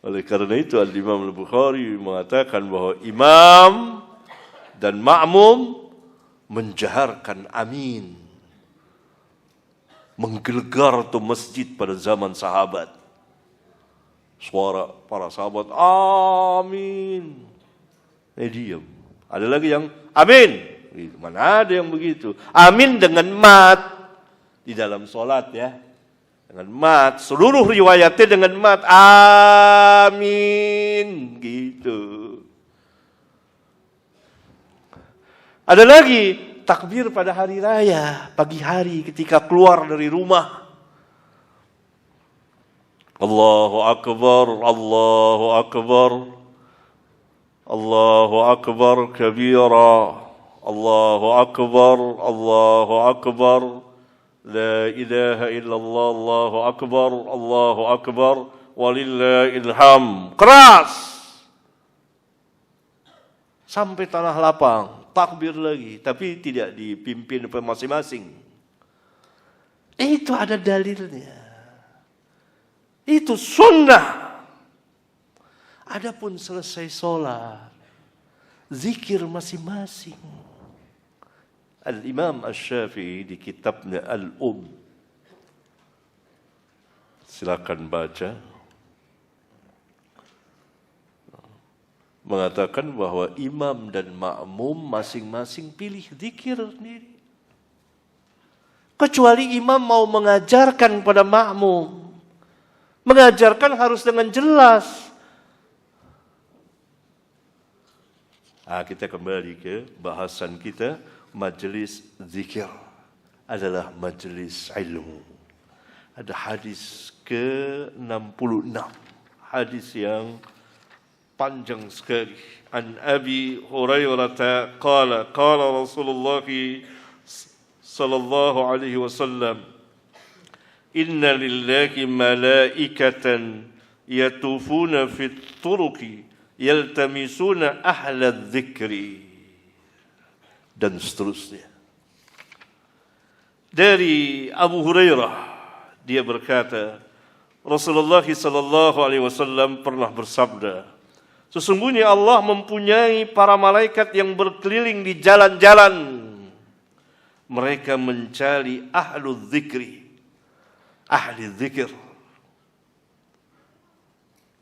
Oleh karena itu Al-Imam Al-Bukhari mengatakan bahwa imam dan makmum menjaharkan amin. Menggelegar tuh masjid pada zaman sahabat. Suara para sahabat, amin. Diam. Ada lagi yang amin. Mana ada yang begitu. Amin dengan mat. Di dalam sholat ya. Dengan mat, seluruh riwayatnya dengan mat, amin, gitu. Ada lagi takbir pada hari raya, pagi hari ketika keluar dari rumah. Allahu Akbar, Allahu Akbar, Allahu Akbar kabira, Allahu Akbar, Allahu Akbar. La ilaha illallah, Allahu Akbar, walillahil ham. Keras. Sampai tanah lapang, takbir lagi. Tapi tidak dipimpin masing-masing. Itu ada dalilnya. Itu sunnah. Adapun selesai sholat, zikir masing-masing. Al-Imam Asy-Syafi'i di kitabnya silakan baca, mengatakan bahwa imam dan makmum masing-masing pilih zikir sendiri. Kecuali imam mau mengajarkan pada makmum. Mengajarkan harus dengan jelas. Kita kembali ke bahasan kita. Majelis zikir adalah majelis ilmu. Ada hadis ke-66. Hadis yang panjang sekali. An Abi Hurairah qala Rasulullah sallallahu alaihi wasallam, inna lillahi malaikatan yatufuna fit turuqi yaltamisuna ahla dzikri. Dan seterusnya. Dari Abu Hurairah, dia berkata, Rasulullah sallallahu alaihi wasallam pernah bersabda, sesungguhnya Allah mempunyai para malaikat yang berkeliling di jalan-jalan. Mereka mencari ahlu dzikri, ahli dzikir.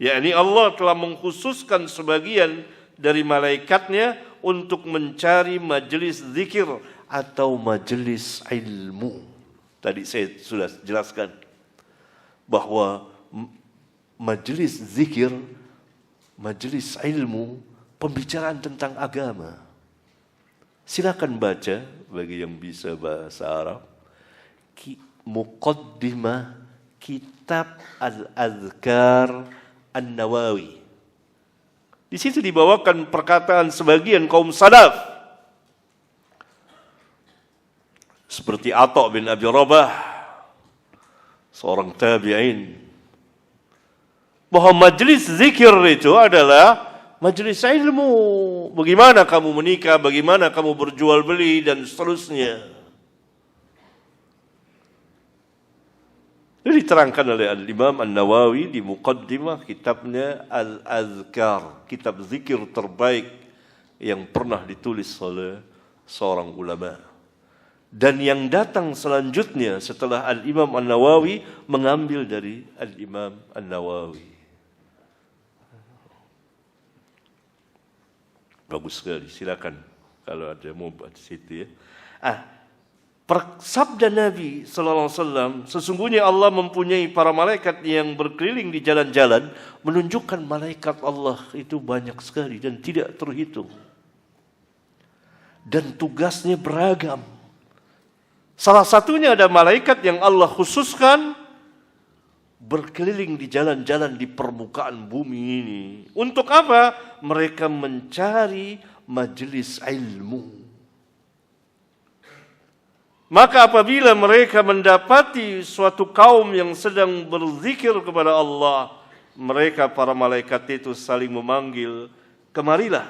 Yakni Allah telah mengkhususkan sebagian dari malaikatnya untuk mencari majelis zikir atau majelis ilmu. Tadi saya sudah jelaskan bahwa majelis zikir majelis ilmu, pembicaraan tentang agama. Silakan baca bagi yang bisa bahasa Arab. Muqaddimah Kitab Al-Adhkar An-Nawawi. Di situ dibawakan perkataan sebagian kaum salaf seperti Atha bin Abi Rabah, seorang tabi'in, bahwa majelis zikir itu adalah majelis ilmu. Bagaimana kamu menikah, bagaimana kamu berjual beli, dan seterusnya. Ini diterangkan oleh Al-Imam An-Nawawi di muqaddimah kitabnya Al-Adhkar, kitab zikir terbaik yang pernah ditulis oleh seorang ulama. Dan yang datang selanjutnya setelah Al-Imam An-Nawawi mengambil dari Al-Imam An-Nawawi. Bagus sekali, silakan kalau ada mau buat situ ya. Sabda Nabi sallallahu alaihi wasallam, sesungguhnya Allah mempunyai para malaikat yang berkeliling di jalan-jalan, menunjukkan malaikat Allah itu banyak sekali dan tidak terhitung. Dan tugasnya beragam. Salah satunya ada malaikat yang Allah khususkan berkeliling di jalan-jalan di permukaan bumi ini. Untuk apa? Mereka mencari majelis ilmu. Maka apabila mereka mendapati suatu kaum yang sedang berzikir kepada Allah, mereka para malaikat itu saling memanggil, kemarilah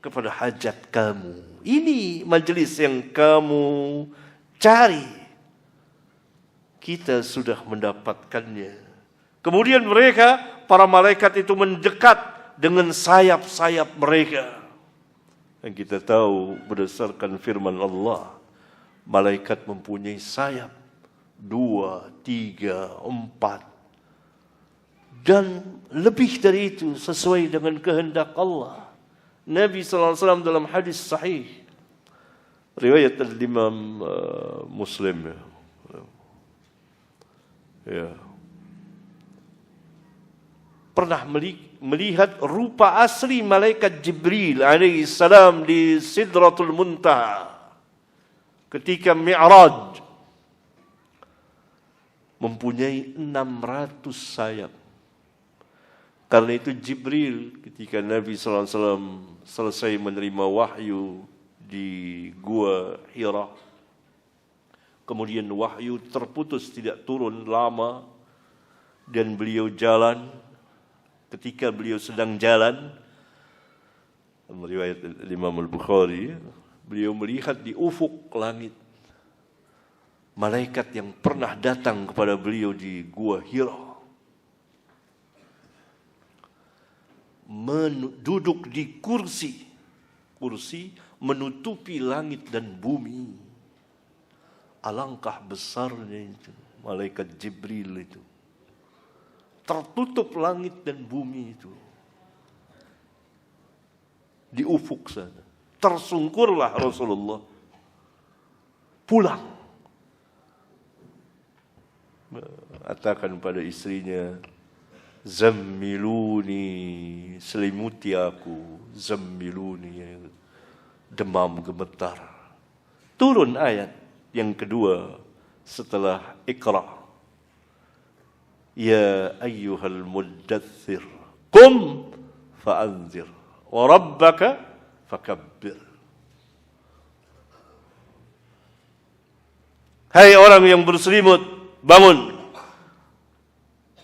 kepada hajat kamu. Ini majelis yang kamu cari. Kita sudah mendapatkannya. Kemudian mereka, para malaikat itu mendekat dengan sayap-sayap mereka. Dan kita tahu berdasarkan firman Allah, malaikat mempunyai sayap 2, 3, 4 dan lebih dari itu sesuai dengan kehendak Allah. Nabi SAW dalam hadis sahih riwayat Imam Muslim pernah melihat rupa asli malaikat Jibril alaihi salam di Sidratul Muntaha ketika Mi'raj, mempunyai 600 sayap. Karena itu Jibril ketika Nabi SAW selesai menerima wahyu di Gua Hira, kemudian wahyu terputus tidak turun lama, dan beliau jalan. Ketika beliau sedang jalan, riwayat Imam Al-Bukhari, beliau melihat di ufuk langit malaikat yang pernah datang kepada beliau di Gua Hira duduk di kursi menutupi langit dan bumi. Alangkah besarnya itu malaikat Jibril itu. Tertutup langit dan bumi itu di ufuk sana. Tersungkurlah Rasulullah pulang, mengatakan pada istrinya, zammiluni, selimuti aku, zammiluni, demam gemetar. Turun ayat yang kedua setelah Iqra, ya ayyuhal muddaththir qum fa'anzir wa rabbaka fakabbir. Hai orang yang berselimut, bangun,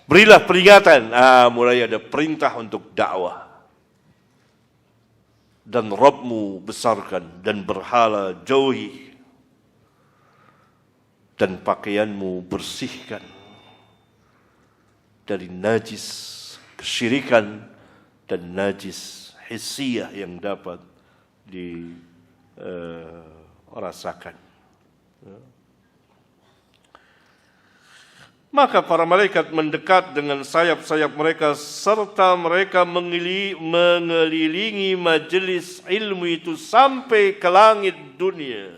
berilah peringatan. Mulai ada perintah untuk dakwah. Dan Rabbmu besarkan, dan berhala jauhi, dan pakaianmu bersihkan dari najis kesyirikan dan najis hissiyah yang dapat dirasakan. Maka para malaikat mendekat dengan sayap-sayap mereka serta mereka mengelilingi majelis ilmu itu sampai ke langit dunia.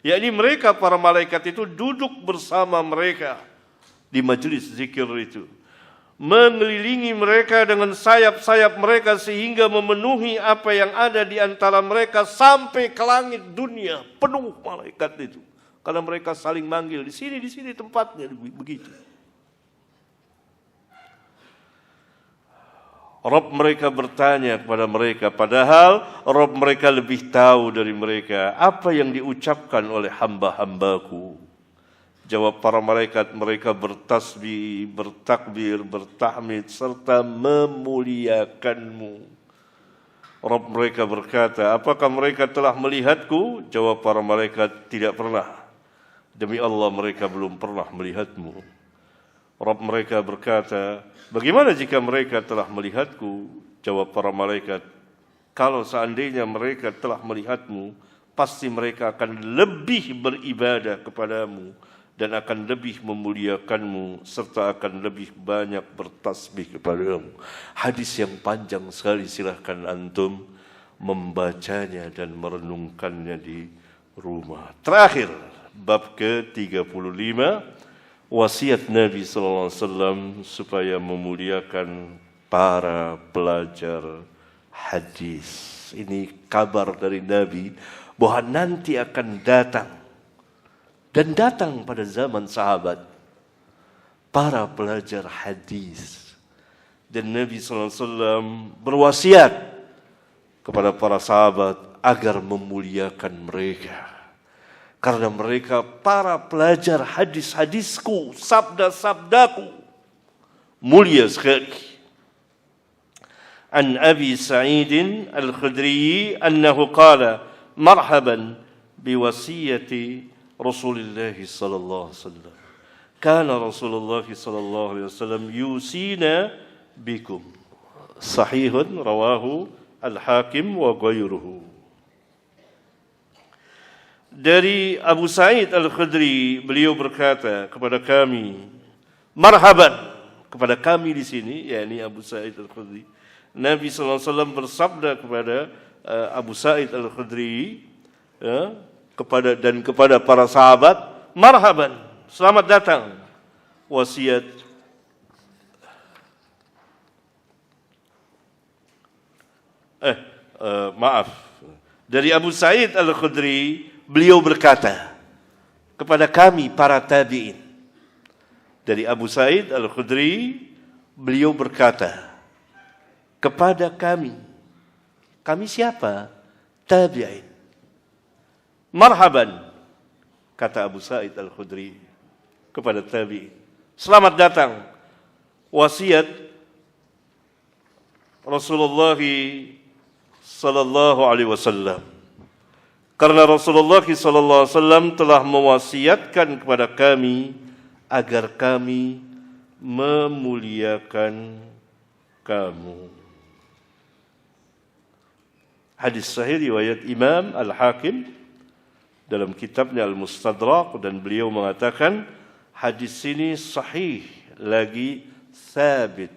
Yakni mereka para malaikat itu duduk bersama mereka di majelis zikir itu. mengelilingi mereka dengan sayap-sayap mereka sehingga memenuhi apa yang ada di antara mereka sampai ke langit dunia, penuh malaikat itu. Karena mereka saling manggil, di sini tempatnya, begitu. Rabb mereka bertanya kepada mereka, padahal Rabb mereka lebih tahu dari mereka apa yang diucapkan oleh hamba-hambaku. Jawab para malaikat, mereka bertasbih, bertakbir, bertahmid, serta memuliakanmu. Rabb mereka berkata, apakah mereka telah melihatku? Jawab para malaikat, tidak pernah. Demi Allah mereka belum pernah melihatmu. Rabb mereka berkata, bagaimana jika mereka telah melihatku? Jawab para malaikat, kalau seandainya mereka telah melihatmu, pasti mereka akan lebih beribadah kepadamu dan akan lebih memuliakanmu serta akan lebih banyak bertasbih kepadamu. Hadis yang panjang sekali, silahkan antum membacanya dan merenungkannya di rumah. Terakhir, bab ke-35, wasiat Nabi SAW supaya memuliakan para pelajar hadis. Ini kabar dari Nabi bahwa nanti akan datang, dan datang pada zaman sahabat, para pelajar hadis. Dan Nabi SAW berwasiat kepada para sahabat agar memuliakan mereka. Karena mereka para pelajar hadis-hadisku, sabda-sabdaku, mulia sekali. An Abi Sa'id Al-Khudri annahu qala marhaban biwasiyati Rasulullah sallallahu alaihi wasallam. Kana Rasulullah sallallahu alaihi wasallam yusina bikum. Sahihun rawahu Al-Hakim wa ghairuhu. Dari Abu Sa'id Al-Khudri, beliau berkata kepada kami, marhaban, kepada kami di sini, yakni Abu Sa'id Al-Khudri. Nabi sallallahu alaihi wasallam bersabda kepada Abu Sa'id Al-Khudri, kepada para sahabat, marhaban, selamat datang. Wasiat maaf. Dari Abu Sa'id Al-Khudri, beliau berkata kepada kami para tabi'in. Dari Abu Sa'id Al-Khudri, beliau berkata kepada kami. Kami siapa? Tabi'in. Marhaban, kata Abu Sa'id Al-Khudri kepada tabi'in. Selamat datang. Wasiat Rasulullah sallallahu alaihi wasallam. Karena Rasulullah sallallahu alaihi wasallam telah mewasiatkan kepada kami agar kami memuliakan kamu. Hadis sahih riwayat Imam Al-Hakim dalam kitabnya Al-Mustadrak, dan beliau mengatakan hadis ini sahih lagi sabit,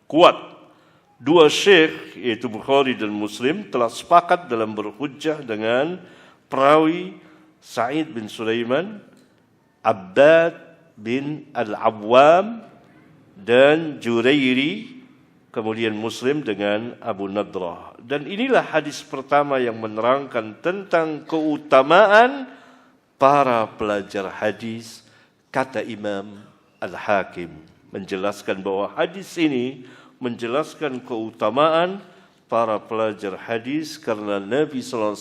kuat. Dua syekh yaitu Bukhari dan Muslim telah sepakat dalam berhujjah dengan perawi Sa'id bin Sulaiman, Abbad bin Al-Awwam dan Jurairi, kemudian Muslim dengan Abu Nadrah. Dan inilah hadis pertama yang menerangkan tentang keutamaan para pelajar hadis. Kata Imam Al-Hakim menjelaskan bahwa hadis ini menjelaskan keutamaan para pelajar hadis karena Nabi SAW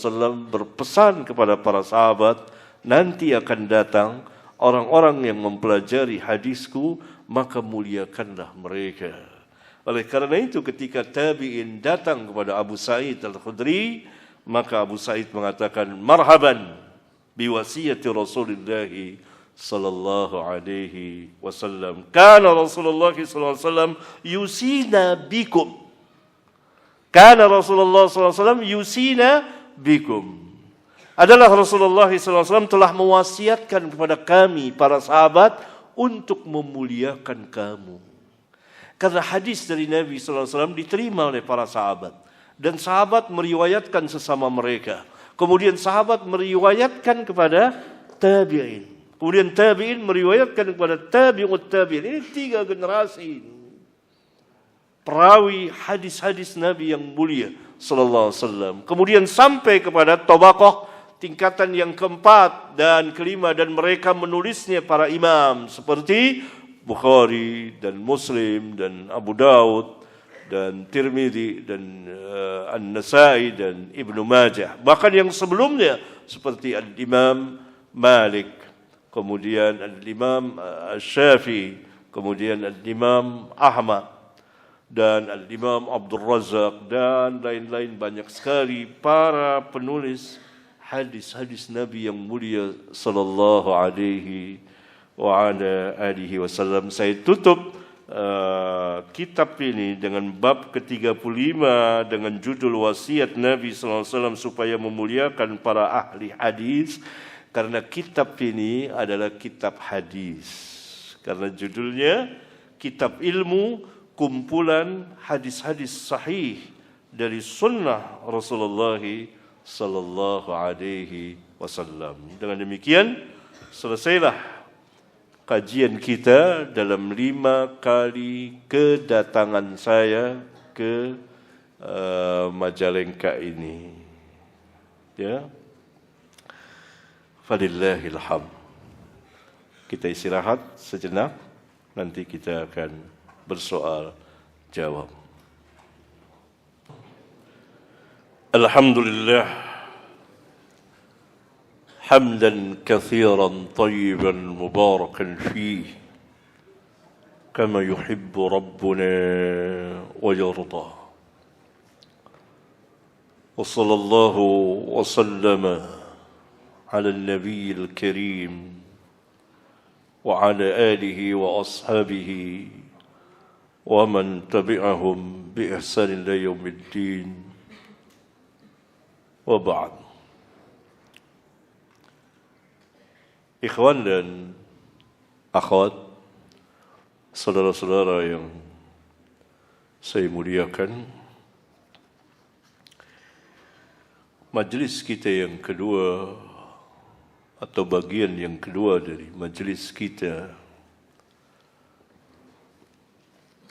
berpesan kepada para sahabat, nanti akan datang orang-orang yang mempelajari hadisku, maka muliakanlah mereka. Oleh karena itu ketika tabi'in datang kepada Abu Sa'id Al-Khudri, maka Abu Sa'id mengatakan marhaban biwasiyati Rasulullah sallallahu alaihi wasallam. Kana Rasulullah sallallahu alaihi wasallam yusina bikum. Kana Rasulullah sallallahu alaihi wasallam yusina bikum. Adalah Rasulullah sallallahu alaihi wasallam telah mewasiatkan kepada kami para sahabat untuk memuliakan kamu. Karena hadis dari Nabi SAW diterima oleh para sahabat. Dan sahabat meriwayatkan sesama mereka. Kemudian sahabat meriwayatkan kepada tabi'in. Kemudian tabi'in meriwayatkan kepada tabi'ut tabi'in. Ini 3 generasi perawi hadis-hadis Nabi yang mulia sallallahu alaihi wasallam. Kemudian sampai kepada tabaqah tingkatan yang keempat dan kelima, dan mereka menulisnya para imam seperti Bukhari dan Muslim dan Abu Daud dan Tirmidzi dan An-Nasai dan Ibnu Majah. Bahkan yang sebelumnya seperti Al-Imam Malik, kemudian Al-Imam Syafi'i, kemudian Al-Imam Ahmad dan Al-Imam Abdul Razak dan lain-lain. Banyak sekali para penulis hadis-hadis Nabi yang mulia sallallahu alaihi wa ala alihi wasallam. Saya tutup kitab ini dengan bab ke-35 dengan judul wasiat Nabi sallallahu alaihi wasallam supaya memuliakan para ahli hadis, karena kitab ini adalah kitab hadis. Karena judulnya kitab ilmu, kumpulan hadis-hadis sahih dari sunnah Rasulullah sallallahu alaihi wasallam. Dengan demikian selesailah kajian kita dalam 5 kali kedatangan saya ke Majalengka ini. Ya. Falillahil hamd. Kita istirahat sejenak, nanti kita akan bersoal jawab. Alhamdulillah hamdan katsiran tayyiban mubarakan fihi kama yuhibbu rabbuna wa yarda. Wa sallallahu wa sallama ala an-nabiyil karim wa ala alihi wa ashabihi ومن تبعهم بإحسان إلى يوم الدين وبعد. Ikhwan dan akhwat, saudara-saudara yang saya muliakan, majelis kita yang kedua atau bagian yang kedua dari majelis kita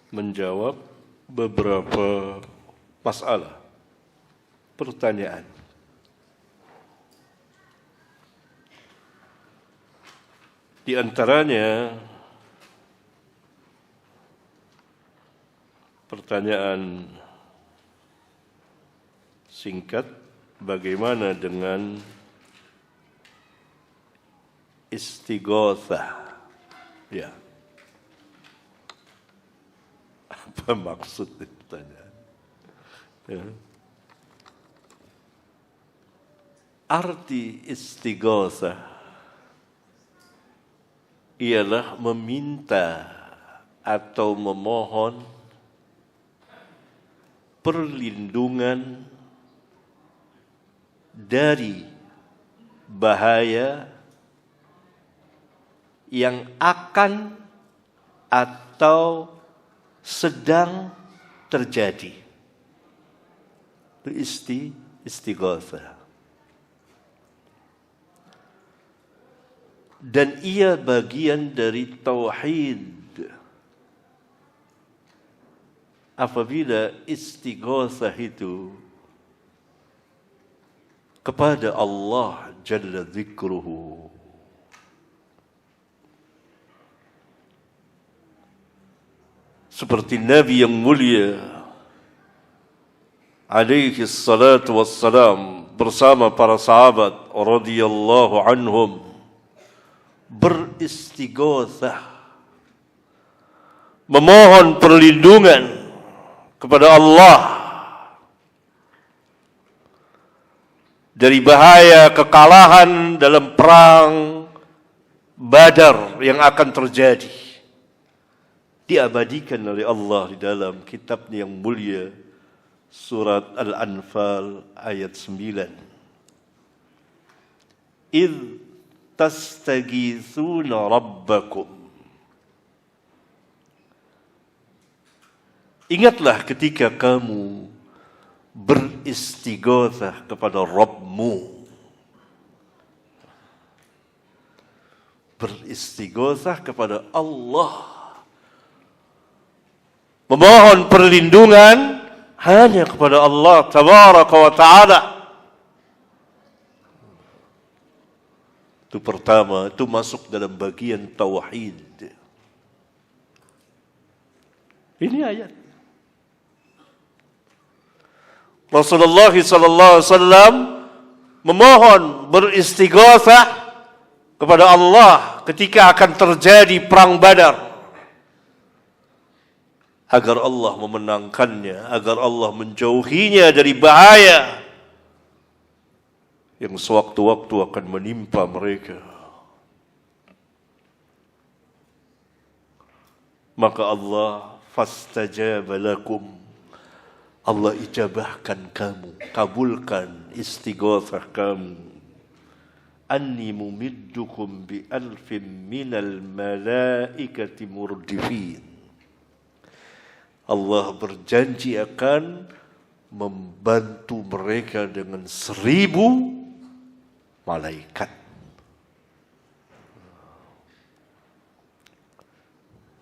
menjawab beberapa masalah, pertanyaan. Di antaranya pertanyaan singkat, bagaimana dengan istighatsah? Ya. Apa maksud pertanyaan? Ya. Arti istighatsah ialah meminta atau memohon perlindungan dari bahaya yang akan atau sedang terjadi. Itu istighatsah. Dan ia bagian dari tauhid. Apabila istighatsah itu kepada Allah Jalla Dzikruhu, seperti Nabi yang mulia alaihi salatu wassalam bersama para sahabat radhiyallahu anhum beristighatsah, memohon perlindungan kepada Allah dari bahaya kekalahan dalam perang Badar yang akan terjadi. Diabadikan oleh Allah di dalam kitabnya yang mulia, surat Al-Anfal ayat 9. Idh tastaghitsuna rabbakum. Ingatlah ketika kamu beristighatsah kepada Rabbmu. beristighatsah kepada Allah. Memohon perlindungan hanya kepada Allah Tabaraka wa Ta'ala. Itu pertama, itu masuk dalam bagian tauhid. Ini ayat. Rasulullah sallallahu alaihi wasallam memohon beristighatsah kepada Allah ketika akan terjadi perang Badar. Agar Allah memenangkannya, agar Allah menjauhinya dari bahaya yang sewaktu-waktu akan menimpa mereka. Maka Allah fastajaba lakum, Allah ijabahkan kamu, kabulkan istighatsah kamu. Anni mumiddukum bi alfin minal malaikati murdifin. Allah berjanji akan membantu mereka dengan 1000 malaikat.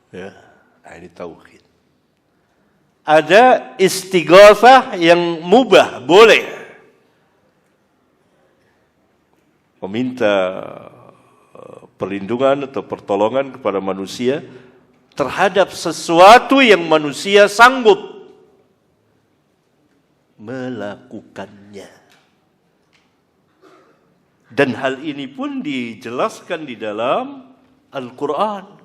Ya, ini tauhid. Ada istighatsah yang mubah, boleh. Meminta perlindungan atau pertolongan kepada manusia terhadap sesuatu yang manusia sanggup melakukannya. Dan hal ini pun dijelaskan di dalam Al-Quran.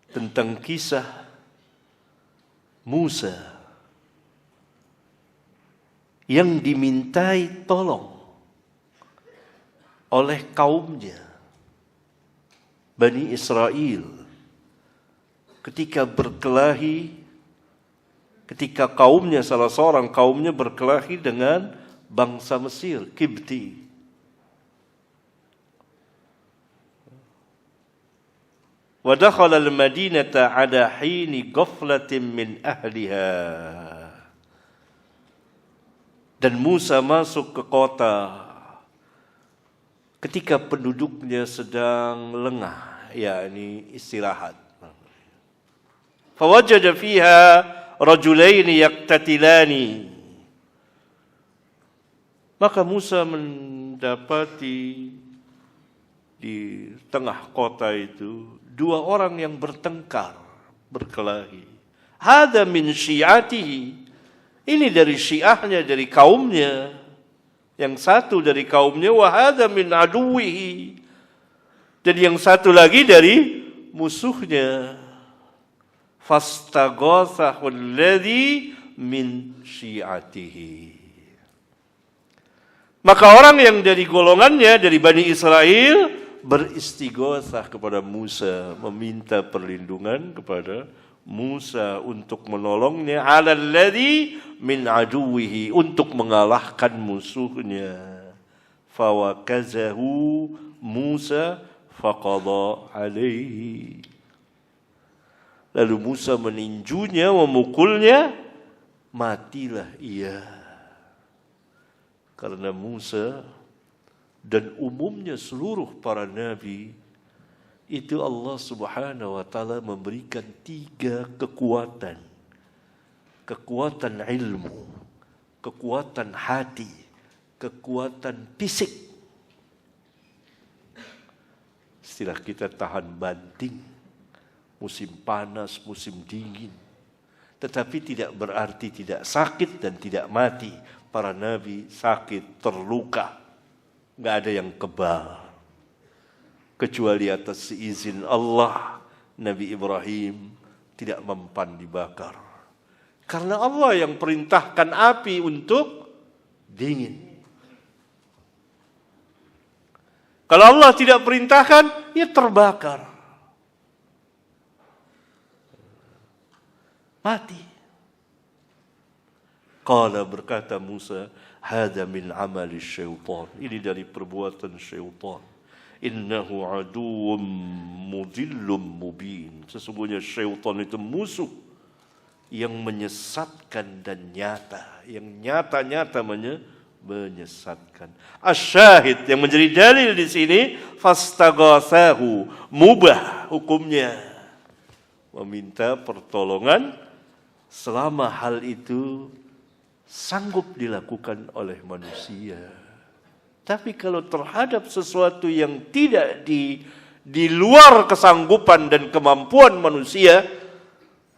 Tentang kisah Musa yang dimintai tolong oleh kaumnya Bani Israel ketika berkelahi, ketika kaumnya, salah seorang kaumnya berkelahi dengan bangsa Mesir, Kibti. Wa dakhala al-madinata ala hini ghaflatin min ahliha. Dan Musa masuk ke kota ketika penduduknya sedang lengah, yakni istirahat. Fawajada fiha rajulaini yaqtatilani. Maka Musa mendapati di tengah kota itu 2 orang yang bertengkar, berkelahi. Hada min syi'atihi. Ini dari syiahnya, dari kaumnya. Yang satu dari kaumnya, wa hadza min aduwihi. Dan yang satu lagi dari musuhnya. Fastaghathahu alladhi min syi'atihi. Maka orang yang dari golongannya, dari Bani Israel, beristighatsah kepada Musa, meminta perlindungan kepada Musa untuk menolongnya, alladzi min aduwihi, untuk mengalahkan musuhnya. Fawakazahu Musa faqada alaihi. Lalu Musa meninjunya, memukulnya, matilah ia. Karena Musa dan umumnya seluruh para nabi itu Allah Subhanahu wa taala memberikan 3 kekuatan. Kekuatan ilmu, kekuatan hati, kekuatan fisik. Istilah kita tahan banting, musim panas, musim dingin. Tetapi tidak berarti tidak sakit dan tidak mati. Para nabi sakit, terluka. Enggak ada yang kebal. Kecuali atas seizin Allah, Nabi Ibrahim tidak mempan dibakar. Karena Allah yang perintahkan api untuk dingin. Kalau Allah tidak perintahkan, ya terbakar. Mati. Qala, berkata Musa, hadza min amali syaitan. Ini dari perbuatan syaitan. Innahu aduwwum mudillum mubin. Sesungguhnya syaitan itu musuh yang menyesatkan dan nyata, yang nyata-nyata menyesatkan. Asyahid yang menjadi dalil di sini, fastaghathahu, mubah hukumnya, meminta pertolongan selama hal itu sanggup dilakukan oleh manusia. Tapi kalau terhadap sesuatu yang tidak di luar kesanggupan dan kemampuan manusia,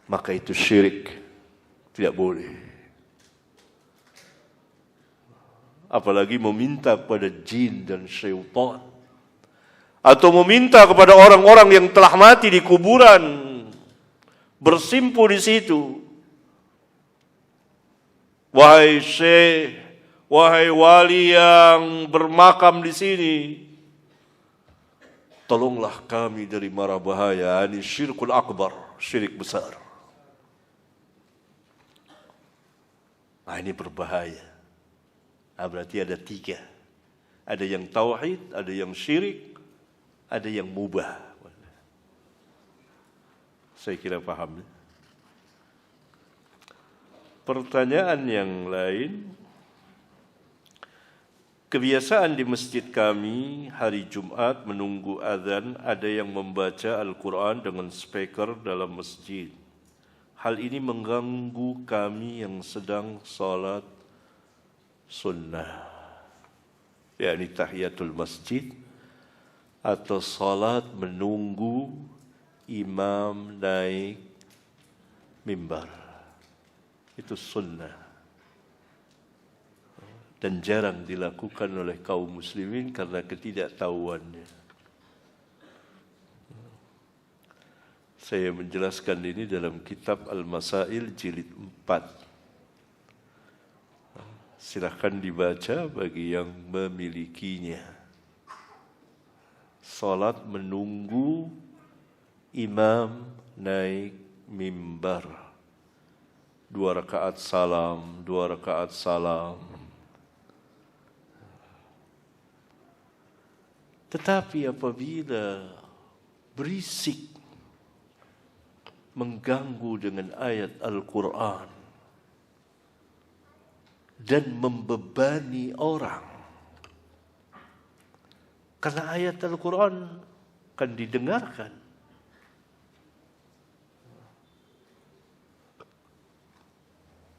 maka itu syirik. Tidak boleh. Apalagi meminta kepada jin dan syaitan. Atau meminta kepada orang-orang yang telah mati di kuburan, bersimpu di situ. Wahai syekh, wahai wali yang bermakam di sini, tolonglah kami dari mara bahaya. Ini syirkul akbar, syirik besar. Nah, ini berbahaya. Nah, berarti ada 3. Ada yang tauhid, ada yang syirik, ada yang mubah. Saya kira paham. Pertanyaan yang lain. Kebiasaan di masjid kami hari Jumat menunggu azan ada yang membaca Al-Quran dengan speaker dalam masjid. Hal ini mengganggu kami yang sedang salat sunnah, yakni tahiyatul masjid atau salat menunggu imam naik mimbar. Itu sunnah. Dan jarang dilakukan oleh kaum muslimin karena ketidaktahuannya. Saya menjelaskan ini dalam kitab Al-Masail jilid 4. Silahkan dibaca bagi yang memilikinya. Salat menunggu imam naik mimbar. 2 rakaat salam, 2 rakaat salam. Tetapi apabila berisik, mengganggu dengan ayat Al-Quran dan membebani orang, karena ayat Al-Quran kan didengarkan.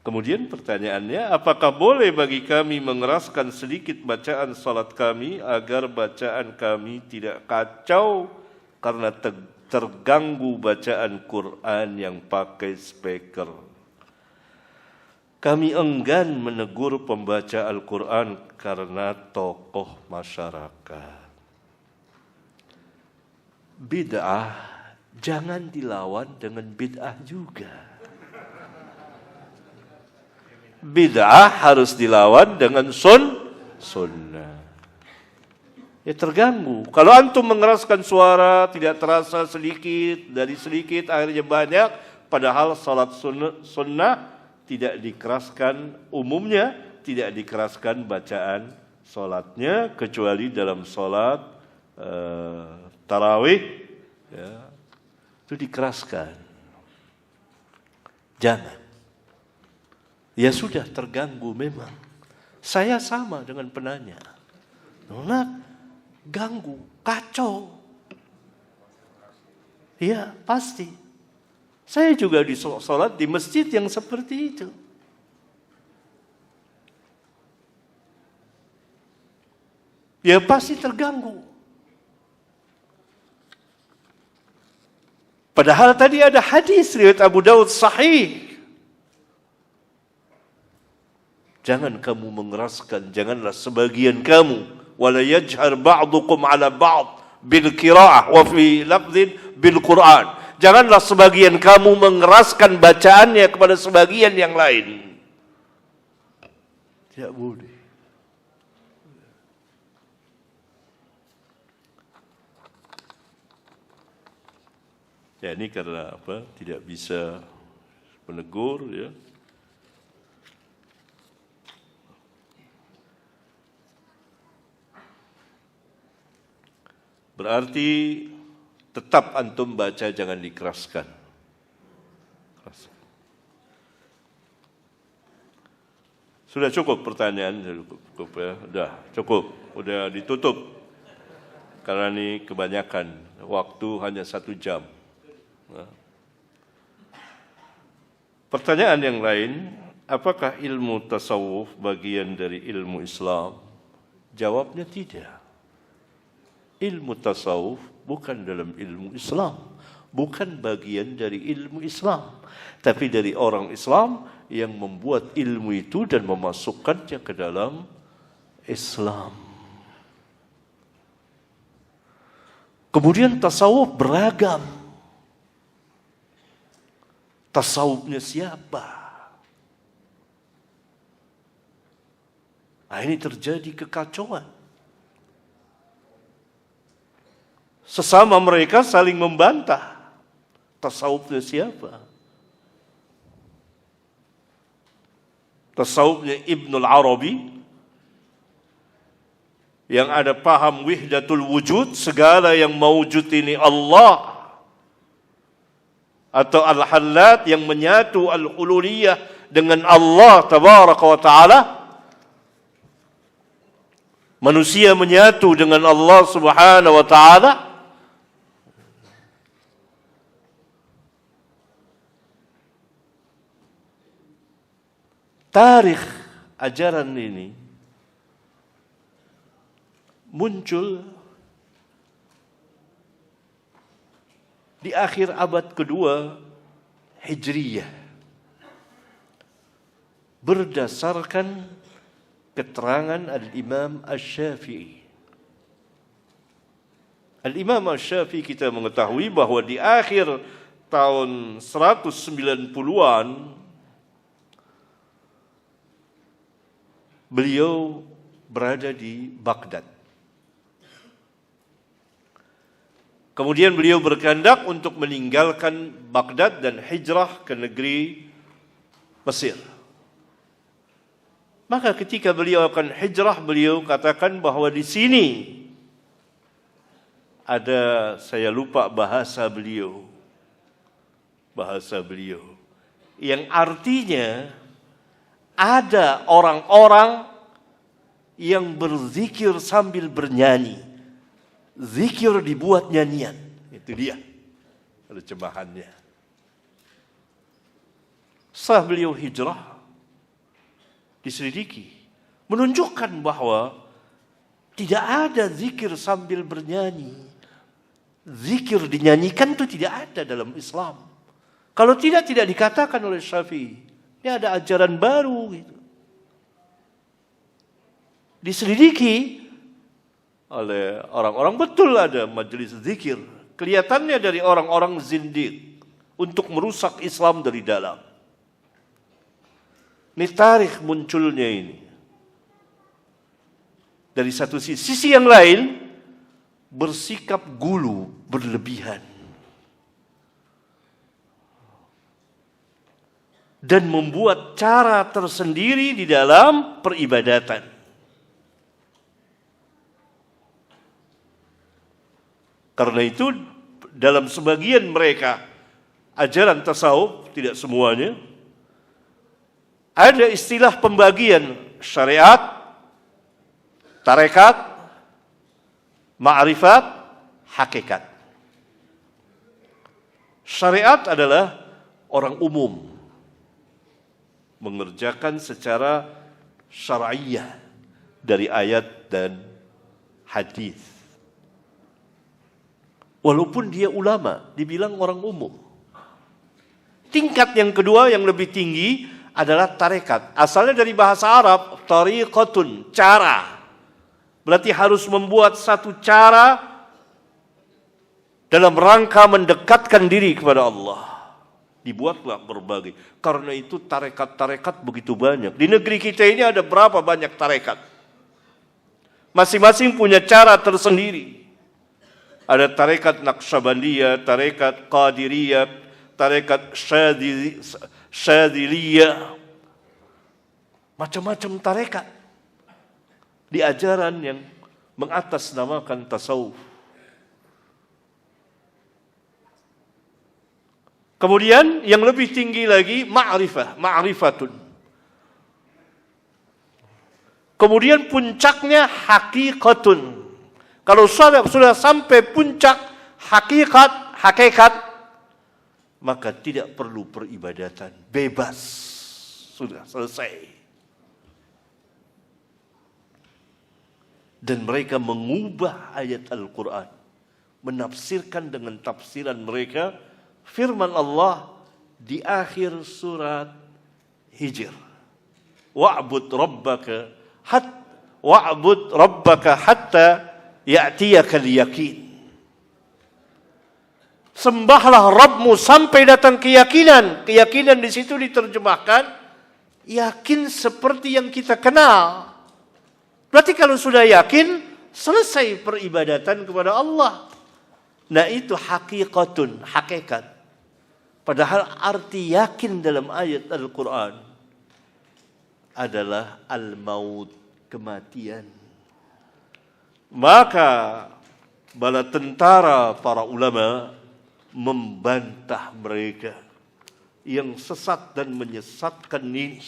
Kemudian pertanyaannya, apakah boleh bagi kami mengeraskan sedikit bacaan salat kami agar bacaan kami tidak kacau karena terganggu bacaan Quran yang pakai speaker? Kami enggan menegur pembaca Al-Quran karena tokoh masyarakat. Bid'ah jangan dilawan dengan bid'ah juga. Bid'ah harus dilawan dengan sunnah. Ya terganggu. Kalau antum mengeraskan suara tidak terasa sedikit, dari sedikit akhirnya banyak, padahal salat sunnah tidak dikeraskan, umumnya tidak dikeraskan bacaan salatnya kecuali dalam salat tarawih, ya, itu dikeraskan. Jangan. Ya sudah terganggu memang. Saya sama dengan penanya. Nona ganggu, kacau. Ya pasti. Saya juga di sholat di masjid yang seperti itu. Ya pasti terganggu. Padahal tadi ada hadis riwayat Abu Daud sahih. Jangan kamu mengeraskan, janganlah sebagian kamu, wala yajhar ba'dukum 'ala ba'd bil qiraah wa fi lafdhin bil Quran. Janganlah sebagian kamu mengeraskan bacaannya kepada sebagian yang lain. Tidak boleh. Ya ini karena apa? Tidak bisa menegur, ya. Berarti tetap antum baca jangan dikeraskan. Sudah cukup pertanyaan, cukup ya, udah ditutup. Karena ini kebanyakan, waktu hanya 1 jam. Pertanyaan yang lain, apakah ilmu tasawuf bagian dari ilmu Islam? Jawabnya tidak. Ilmu tasawuf bukan dalam ilmu Islam, bukan bagian dari ilmu Islam, tapi dari orang Islam yang membuat ilmu itu dan memasukkannya ke dalam Islam. Kemudian tasawuf beragam. Tasawufnya siapa? Nah, ini terjadi kekacauan. Sesama mereka saling membantah. Tasawufnya siapa? Tasawufnya Ibnul Arabi yang ada paham wihdatul wujud, segala yang mawujud ini Allah, atau Al-Hallat yang menyatu al-hululiyah dengan Allah tabaraka wa ta'ala. Manusia menyatu dengan Allah subhanahu wa ta'ala. Tarikh ajaran ini muncul di akhir abad kedua Hijriyah berdasarkan keterangan Al-Imam Asy-Syafi'i. Al-Imam Asy-Syafi'i kita mengetahui bahwa di akhir tahun 190-an beliau berada di Baghdad. Kemudian beliau berkehendak untuk meninggalkan Baghdad dan hijrah ke negeri Mesir. Maka ketika beliau akan hijrah, beliau katakan bahwa di sini ada, saya lupa bahasa beliau, yang artinya ada orang-orang yang berzikir sambil bernyanyi. Zikir dibuat nyanyian. Itu dia terjemahannya. Setelah beliau hijrah, diselidiki, menunjukkan bahwa tidak ada zikir sambil bernyanyi. Zikir dinyanyikan itu tidak ada dalam Islam. Kalau tidak dikatakan oleh Syafi'i. Ini ada ajaran baru gitu. Diselidiki oleh orang-orang, betul ada majelis zikir. Kelihatannya dari orang-orang zindiq untuk merusak Islam dari dalam. Ini tarikh munculnya ini. Dari satu sisi yang lain bersikap gulu, berlebihan. Dan membuat cara tersendiri di dalam peribadatan. Karena itu dalam sebagian mereka ajaran tasawuf, tidak semuanya, ada istilah pembagian syariat, tarekat, ma'rifat, hakikat. Syariat adalah orang umum mengerjakan secara syar'iyah dari ayat dan hadis. Walaupun dia ulama, dibilang orang umum. Tingkat yang kedua yang lebih tinggi adalah tarekat. Asalnya dari bahasa Arab, tariqatun, cara. Berarti harus membuat satu cara dalam rangka mendekatkan diri kepada Allah. Dibuatlah berbagai. Karena itu tarekat-tarekat begitu banyak. Di negeri kita ini ada berapa banyak tarekat? Masing-masing punya cara tersendiri. Ada tarekat Naqsyabandiyah, tarekat Qadiriyah, tarekat Syadziliyah. Macam-macam tarekat. Di ajaran yang mengatasnamakan tasawuf. Kemudian yang lebih tinggi lagi ma'rifatun. Kemudian puncaknya haqiqatun. Kalau sudah sampai puncak hakikat, maka tidak perlu peribadatan, bebas, sudah selesai. Dan mereka mengubah ayat Al-Quran, menafsirkan dengan tafsiran mereka firman Allah di akhir surat Hijr. Wa'bud rabbaka hatta ya'tiyakal yakin. Sembahlah Rabbmu sampai datang keyakinan. Keyakinan di situ diterjemahkan yakin seperti yang kita kenal. Berarti kalau sudah yakin, selesai peribadatan kepada Allah. Nah itu haqiqatun, hakikat. Padahal arti yakin dalam ayat Al-Quran adalah al-maut, kematian. Maka bala tentara para ulama membantah mereka yang sesat dan menyesatkan ini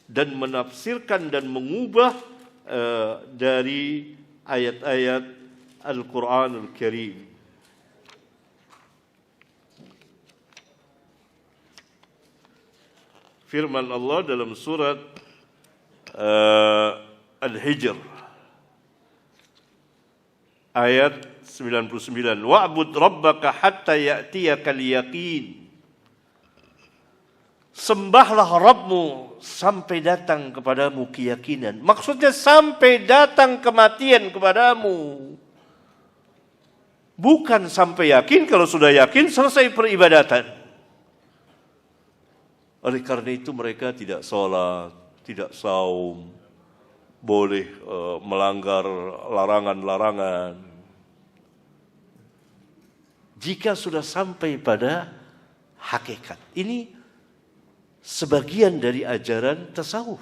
dan menafsirkan dan mengubah dari ayat-ayat Al-Quranul Karim. Firman Allah dalam surat Al-Hijr ayat 99. Wa'bud rabbaka hatta ya'tiyakal yaqin. Sembahlah Rabbmu sampai datang kepadamu keyakinan. Maksudnya sampai datang kematian kepadamu. Bukan sampai yakin, kalau sudah yakin selesai peribadatan. Oleh karena itu mereka tidak sholat, tidak saum, boleh melanggar larangan-larangan. Jika sudah sampai pada hakikat. Ini sebagian dari ajaran tasawuf.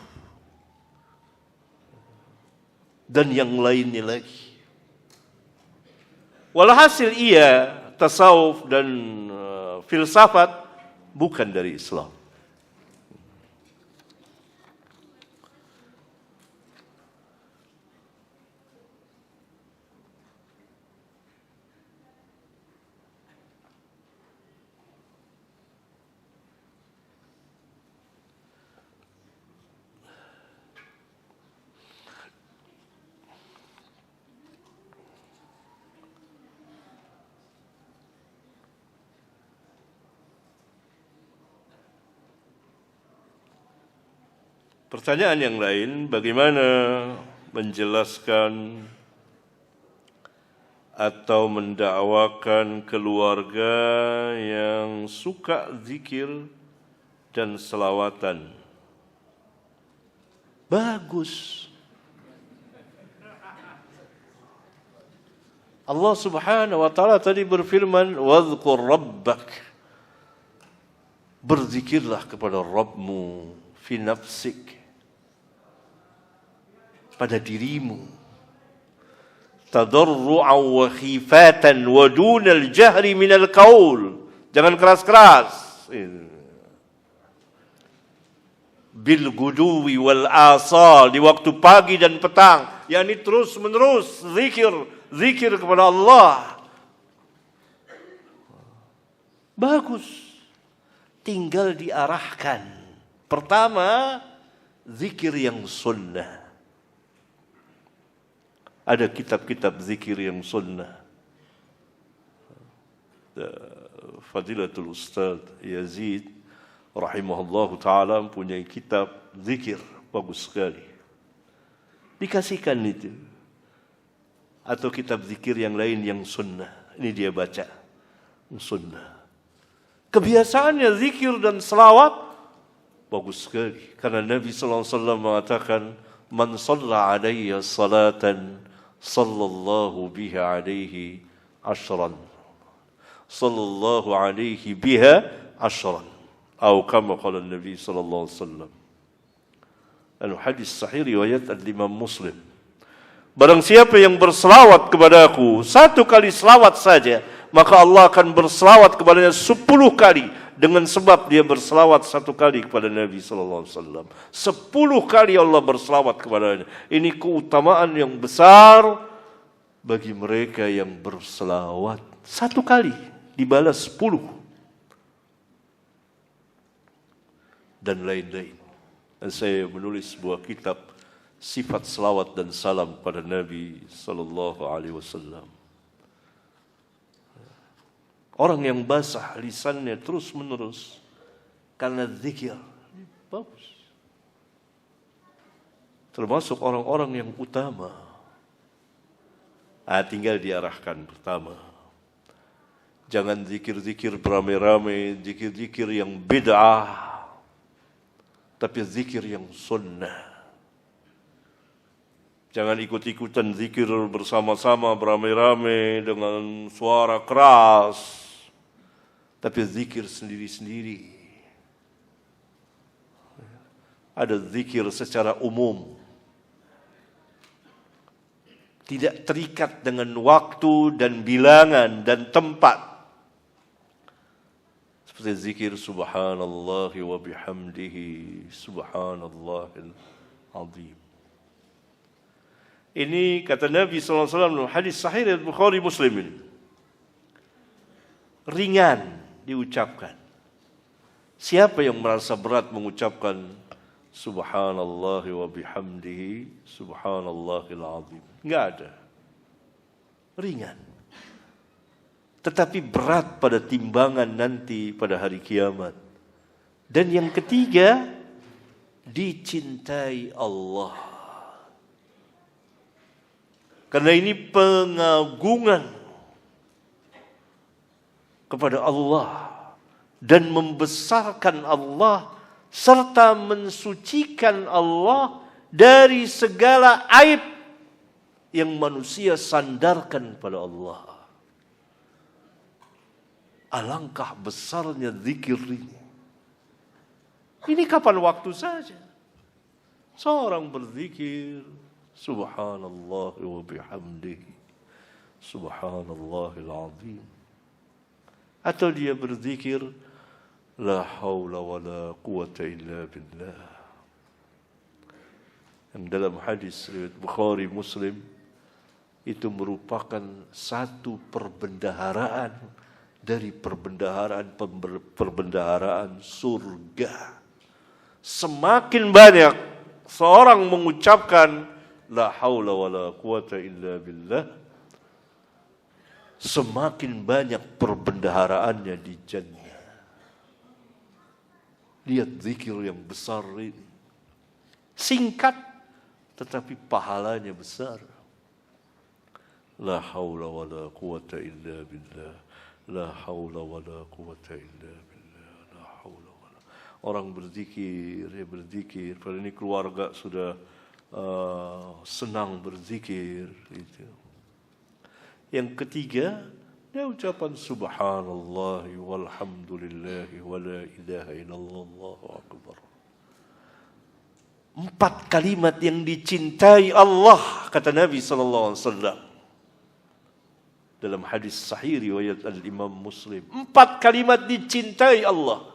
Dan yang lainnya lagi. Walhasil tasawuf dan filsafat bukan dari Islam. Pertanyaan yang lain, bagaimana menjelaskan atau mendakwakan keluarga yang suka zikir dan selawatan? Bagus. Allah Subhanahu wa taala tadi berfirman, "Wadhkur rabbak." Berzikirlah kepada Rabbmu fi nafsik, pada dirimu, tadarru'an wa khifatan wa dunal jahri minal qaul. Jangan keras-keras. Bil guduwi wal asal, di waktu pagi dan petang, yakni terus menerus zikir kepada Allah. Bagus. Tinggal diarahkan. Pertama, zikir yang sunnah. Ada kitab-kitab zikir yang sunnah. Fadilatul Ustaz Yazid rahimahullahu ta'ala mempunyai kitab zikir. Bagus sekali. Dikasihkan itu. Atau kitab zikir yang lain yang sunnah. Ini dia baca. Sunnah. Kebiasaannya zikir dan selawat bagus sekali. Karena Nabi SAW mengatakan, "Man shalla alayya salatan sallallahu biha alaihi ashran, sallallahu alaihi biha ashran." Atau kama qala Nabi sallallahu alaihi wasallam. Hadis sahih riwayat Imam Muslim. Barang siapa yang berselawat kepadaku 1 kali selawat saja, maka Allah akan berselawat kepadanya 10 kali dengan sebab dia berselawat 1 kali kepada Nabi sallallahu alaihi wasallam. 10 kali Allah berselawat kepadanya. Ini keutamaan yang besar bagi mereka yang berselawat. 1 kali dibalas 10 dan lain-lain. Dan saya menulis sebuah kitab sifat selawat dan salam pada Nabi sallallahu alaihi wasallam. Orang yang basah lisannya terus-menerus karena zikir, bagus. Termasuk orang-orang yang utama. Tinggal diarahkan pertama. Jangan zikir-zikir beramai-ramai, zikir-zikir yang bid'ah, tapi zikir yang sunnah. Jangan ikut-ikutan zikir bersama-sama beramai-ramai dengan suara keras, tapi zikir sendiri-sendiri. Ada zikir secara umum, tidak terikat dengan waktu dan bilangan dan tempat. Seperti zikir subhanallah wa bihamdihi subhanallahil azim. Ini kata Nabi sallallahu alaihi wasallam dalam hadis sahih riwayat Bukhari Muslim ini. Ringan diucapkan. Siapa yang merasa berat mengucapkan subhanallah wa bihamdihi subhanallahil azim? Enggak ada. Ringan. Tetapi berat pada timbangan nanti pada hari kiamat. Dan yang ketiga, dicintai Allah. Karena ini pengagungan kepada Allah dan membesarkan Allah serta mensucikan Allah dari segala aib yang manusia sandarkan pada Allah. Alangkah besarnya zikir ini. Ini kapan waktu saja. Seorang berzikir subhanallah wa bihamdihi subhanallahil azim. Atau dia berzikir la haula wa la quwata illa billah. Yang dalam hadis riwayat Bukhari Muslim itu merupakan satu perbendaharaan dari perbendaharaan surga. Semakin banyak seorang mengucapkan la haula wa la quwata illa billah, semakin banyak perbendaharaannya di jannah. Lihat zikir yang besar ini. Singkat, tetapi pahalanya besar. La haula wa la quwata illa billah. La haula wa la quwata illa billah. La haula wa la. Orang berzikir, ya berzikir. Pada ini keluarga sudah senang berzikir. Itu. Yang ketiga, dia ucapan subhanallah walhamdulillah wa la ilaha illallah Allahu akbar. 4 kalimat yang dicintai Allah, kata Nabi sallallahu alaihi wasallam. Dalam hadis sahih riwayat Al-Imam Muslim. 4 kalimat dicintai Allah.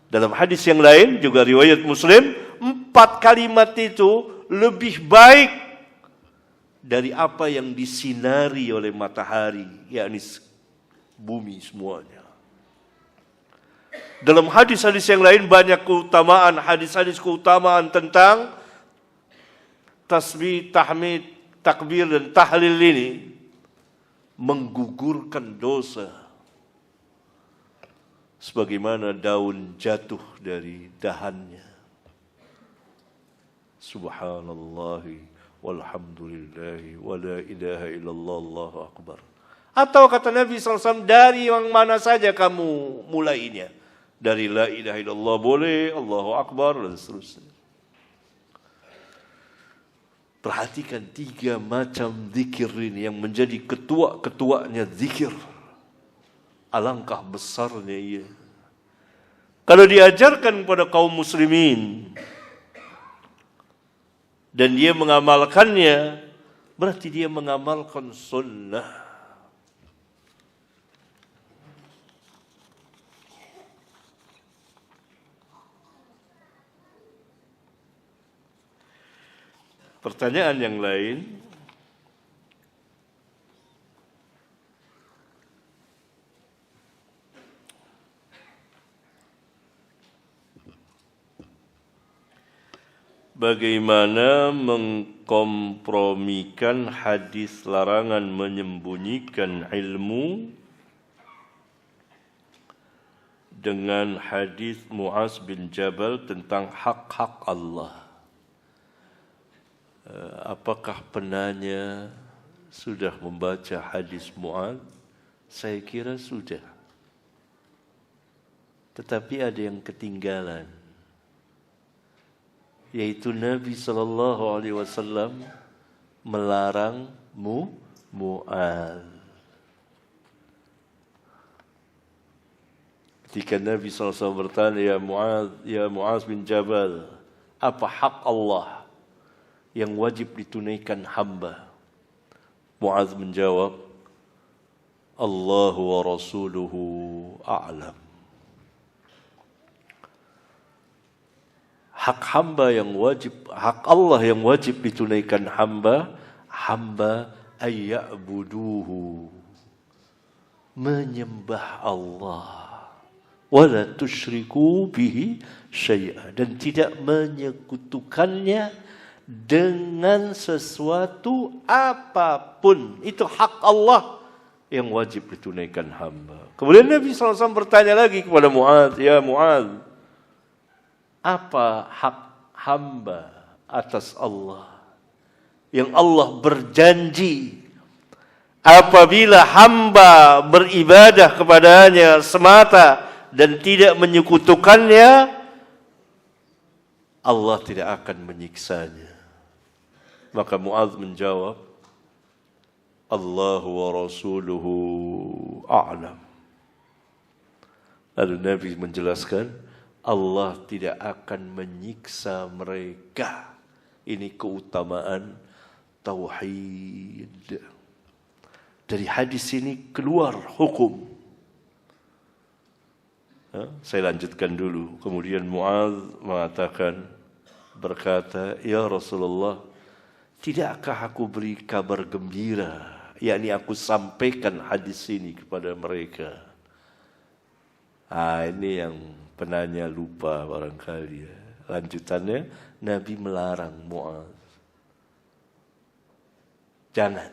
Dalam hadis yang lain juga riwayat Muslim, 4 kalimat itu lebih baik dari apa yang disinari oleh matahari, yakni bumi semuanya. Dalam hadis-hadis yang lain banyak keutamaan, hadis-hadis keutamaan tentang tasbih, tahmid, takbir dan tahlil ini menggugurkan dosa. Sebagaimana daun jatuh dari dahannya. Subhanallah walhamdulillahi wa la ilaha illallah Allahu akbar. Atau kata Nabi SAW, dari yang mana saja kamu mulainya. Dari la ilaha illallah boleh, Allahu akbar dan seterusnya. Perhatikan 3 macam zikir ini yang menjadi ketua-ketuanya zikir. Alangkah besarnya ia. Kalau diajarkan kepada kaum muslimin dan dia mengamalkannya, berarti dia mengamalkan sunnah. Pertanyaan yang lain, bagaimana mengkompromikan hadis larangan menyembunyikan ilmu dengan hadis Muaz bin Jabal tentang hak-hak Allah? Apakah penanya sudah membaca hadis Muaz? Saya kira sudah. Tetapi ada yang ketinggalan, yaitu Nabi SAW melarang Muaz. Ketika Nabi SAW bertanya, ya Muaz bin Jabal, apa hak Allah yang wajib ditunaikan hamba? Muaz menjawab, Allah wa rasuluhu a'lam. Hak hamba yang wajib, hak Allah yang wajib ditunaikan hamba ayya'buduhu, menyembah Allah, wala tusyriku bihi syai'a, dan tidak menyekutukannya dengan sesuatu apapun. Itu hak Allah yang wajib ditunaikan hamba. Kemudian Nabi SAW bertanya lagi kepada Muaz, ya Muaz, apa hak hamba atas Allah yang Allah berjanji apabila hamba beribadah kepadanya semata dan tidak menyekutukannya, Allah tidak akan menyiksanya? Maka Muaz menjawab, Allah wa rasuluhu a'lam. Lalu Nabi menjelaskan, Allah tidak akan menyiksa mereka. Ini keutamaan tauhid. Dari hadis ini keluar hukum. Saya lanjutkan dulu. Kemudian Muaz berkata, ya Rasulullah, tidakkah aku beri kabar gembira, yakni aku sampaikan hadis ini kepada mereka? Ini yang penanya lupa barangkali ya. Lanjutannya, Nabi melarang Muaz, jangan,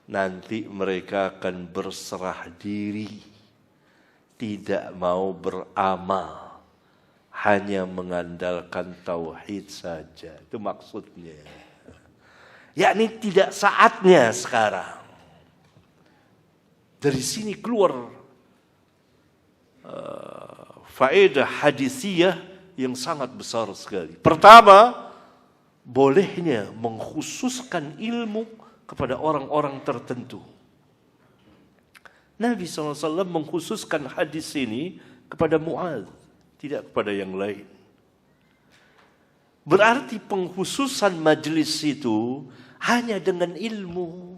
nanti mereka akan berserah diri, tidak mau beramal, hanya mengandalkan tauhid saja. Itu maksudnya. Yakni tidak saatnya sekarang. Dari sini keluar faedah hadisiyah yang sangat besar sekali. Pertama, bolehnya mengkhususkan ilmu kepada orang-orang tertentu. Nabi SAW mengkhususkan hadis ini kepada Muaz, tidak kepada yang lain. Berarti pengkhususan majelis itu hanya dengan ilmu,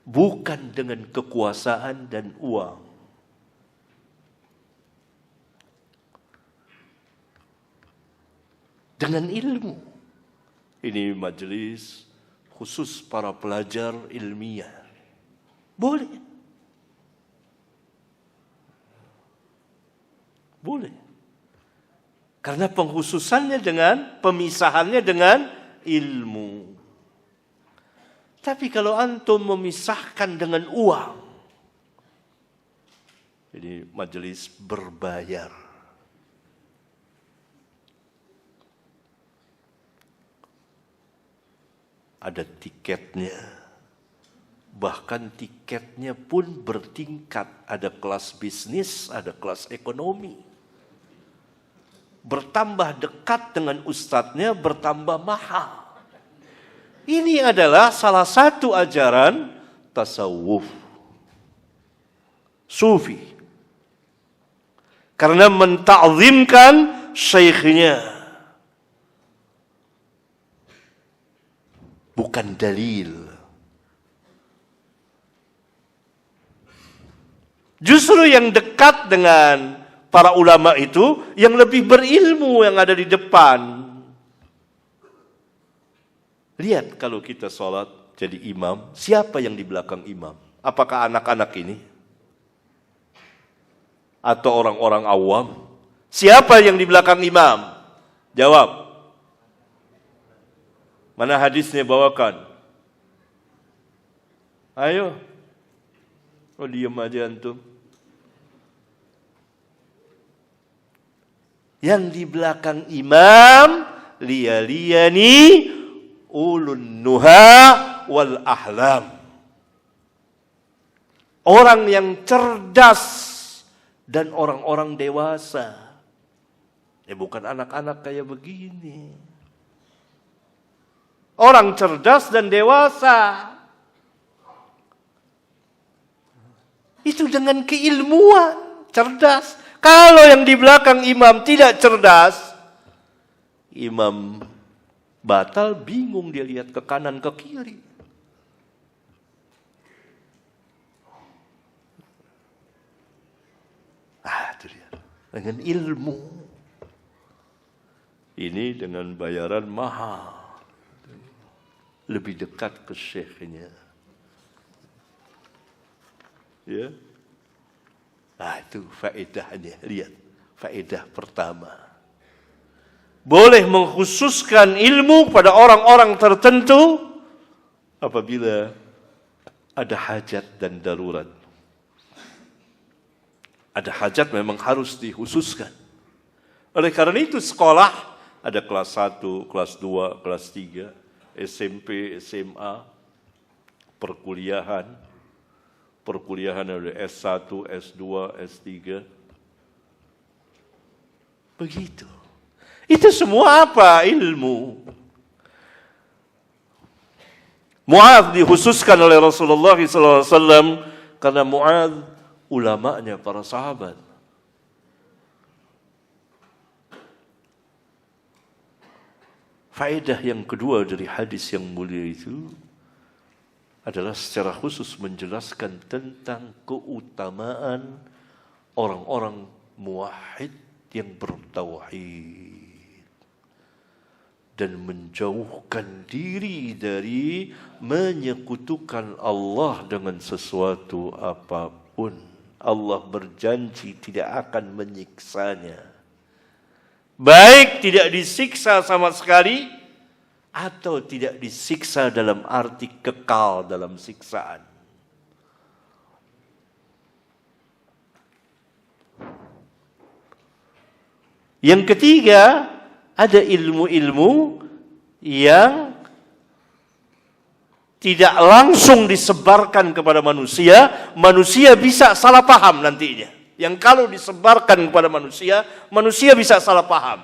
bukan dengan kekuasaan dan uang. Dengan ilmu. Ini majelis khusus para pelajar ilmiah. Boleh. Boleh. Karena pengkhususannya dengan, pemisahannya dengan ilmu. Tapi kalau antum memisahkan dengan uang, ini majelis berbayar. Ada tiketnya. Bahkan tiketnya pun bertingkat. Ada kelas bisnis, ada kelas ekonomi. Bertambah dekat dengan ustadznya, bertambah mahal. Ini adalah salah satu ajaran tasawuf, sufi. Karena menta'zimkan syekhnya. Bukan dalil. Justru yang dekat dengan para ulama itu yang lebih berilmu yang ada di depan. Lihat kalau kita sholat jadi imam, siapa yang di belakang imam? Apakah anak-anak ini? Atau orang-orang awam? Siapa yang di belakang imam? Jawab. Mana hadisnya bawakan? Ayo. Oh diam aja antum. Yang di belakang imam, liyaliyani ulun nuha wal ahlam. Orang yang cerdas dan orang-orang dewasa. Bukan anak-anak kayak begini. Orang cerdas dan dewasa. Itu dengan keilmuan, cerdas. Kalau yang di belakang imam tidak cerdas, imam batal, bingung dia lihat ke kanan ke kiri. Itu dia. Dengan ilmu. Ini dengan bayaran mahal. Lebih dekat ke syekhnya. Ya. Itu faedahnya. Lihat. Faedah pertama. Boleh mengkhususkan ilmu pada orang-orang tertentu apabila ada hajat dan darurat. Ada hajat memang harus dikhususkan. Oleh karena itu sekolah ada kelas 1, kelas 2, kelas 3, SMP, SMA, perkuliahan ada S1, S2, S3. Begitu. Itu semua apa? Ilmu. Mu'adz dikhususkan oleh Rasulullah SAW karena Mu'adz ulamanya para sahabat. Faedah yang kedua dari hadis yang mulia itu adalah secara khusus menjelaskan tentang keutamaan orang-orang muwahhid yang bertauhid dan menjauhkan diri dari menyekutukan Allah dengan sesuatu apapun. Allah berjanji tidak akan menyiksanya. Baik tidak disiksa sama sekali atau tidak disiksa dalam arti kekal dalam siksaan. Yang ketiga, ada ilmu-ilmu yang tidak langsung disebarkan kepada manusia, manusia bisa salah paham nantinya. Yang kalau disebarkan kepada manusia, manusia bisa salah paham.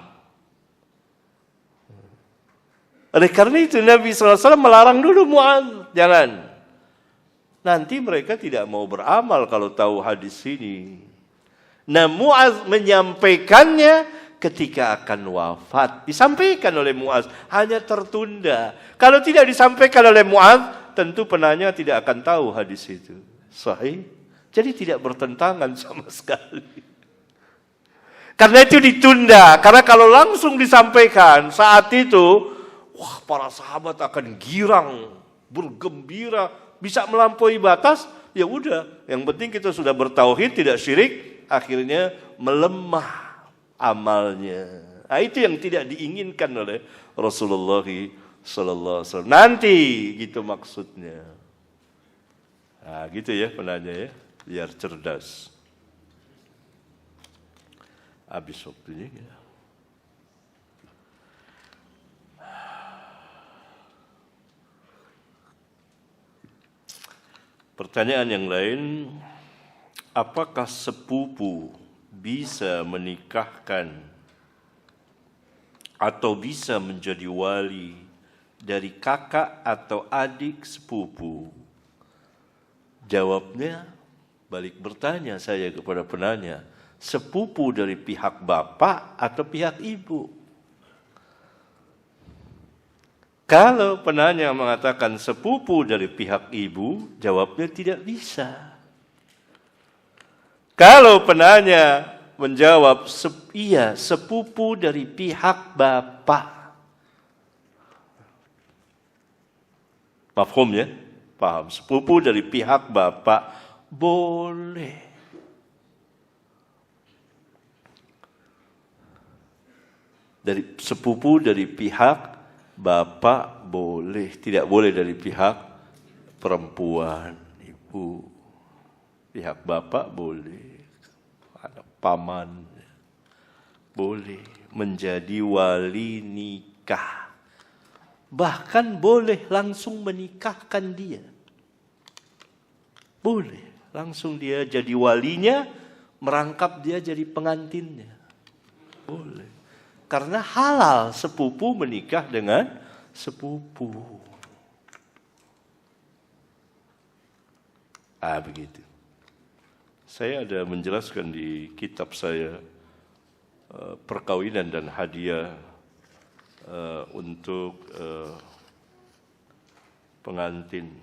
Oleh karena itu Nabi SAW melarang dulu Mu'adz, jangan. Nanti mereka tidak mau beramal kalau tahu hadis ini. Nah Mu'adz menyampaikannya ketika akan wafat. Disampaikan oleh Mu'adz, hanya tertunda. Kalau tidak disampaikan oleh Mu'adz, tentu penanya tidak akan tahu hadis itu. Sahih? Jadi tidak bertentangan sama sekali. Karena itu ditunda. Karena kalau langsung disampaikan saat itu, wah para sahabat akan girang, bergembira, bisa melampaui batas. Ya udah, yang penting kita sudah bertauhid, tidak syirik, akhirnya melemah amalnya. Nah, itu yang tidak diinginkan oleh Rasulullah SAW. Nanti gitu maksudnya. Nah, gitu ya penanya ya, biar cerdas. Habis waktunya ya. Pertanyaan yang lain, apakah sepupu bisa menikahkan atau bisa menjadi wali dari kakak atau adik sepupu? Jawabnya, balik bertanya saya kepada penanya, sepupu dari pihak bapak atau pihak ibu? Kalau penanya mengatakan sepupu dari pihak ibu, jawabnya tidak bisa. Kalau penanya menjawab, iya sepupu dari pihak bapak. Mafhum ya? Paham. Sepupu dari pihak bapak boleh. Sepupu dari pihak bapak boleh. Tidak boleh dari pihak perempuan, ibu. Pihak bapak boleh. Ada paman boleh menjadi wali nikah. Bahkan boleh langsung menikahkan dia. Boleh. Langsung dia jadi walinya, merangkap dia jadi pengantinnya. Boleh. Karena halal sepupu menikah dengan sepupu. Begitu. Saya ada menjelaskan di kitab saya, perkawinan dan hadiah untuk pengantin.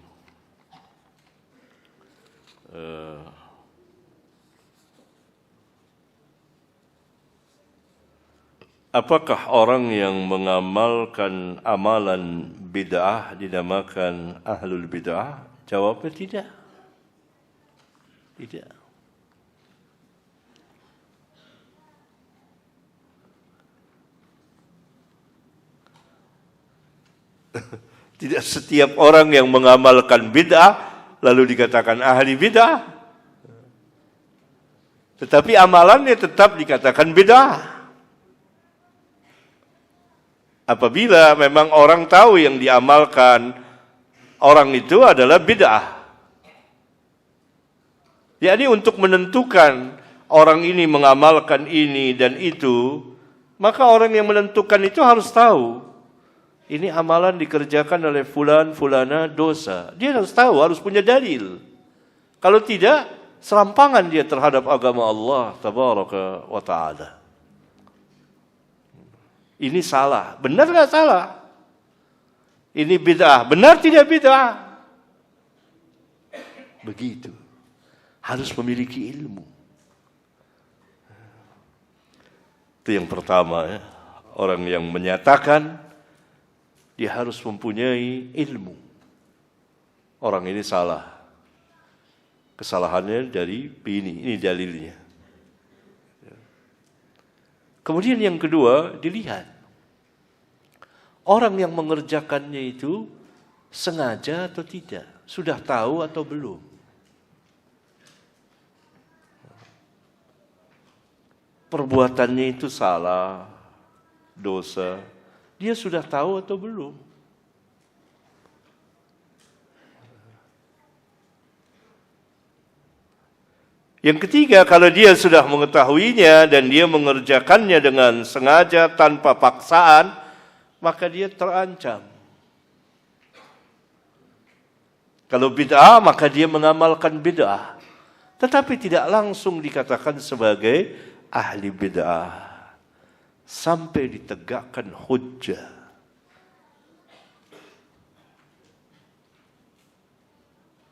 Apakah orang yang mengamalkan amalan bid'ah dinamakan ahlul bid'ah? Jawabnya tidak. Tidak. Tidak setiap orang yang mengamalkan bid'ah lalu dikatakan ahli bid'ah. Tetapi amalannya tetap dikatakan bid'ah. Apabila memang orang tahu yang diamalkan orang itu adalah bid'ah. Jadi untuk menentukan orang ini mengamalkan ini dan itu, maka orang yang menentukan itu harus tahu. Ini amalan dikerjakan oleh fulan, fulana, dosa. Dia harus tahu, harus punya dalil. Kalau tidak, serampangan dia terhadap agama Allah tabaraka wa ta'ala. Ini salah. Benar nggak salah? Ini bid'ah. Benar tidak bid'ah? Begitu. Harus memiliki ilmu. Itu yang pertama ya. Orang yang menyatakan dia harus mempunyai ilmu. Orang ini salah. Kesalahannya dari ini dalilnya. Kemudian yang kedua, dilihat. Orang yang mengerjakannya itu sengaja atau tidak? Sudah tahu atau belum? Perbuatannya itu salah, dosa. Dia sudah tahu atau belum? Yang ketiga, kalau dia sudah mengetahuinya dan dia mengerjakannya dengan sengaja tanpa paksaan, maka dia terancam. Kalau bid'ah, maka dia mengamalkan bid'ah. Tetapi tidak langsung dikatakan sebagai ahli bid'ah. Sampai ditegakkan hujjah.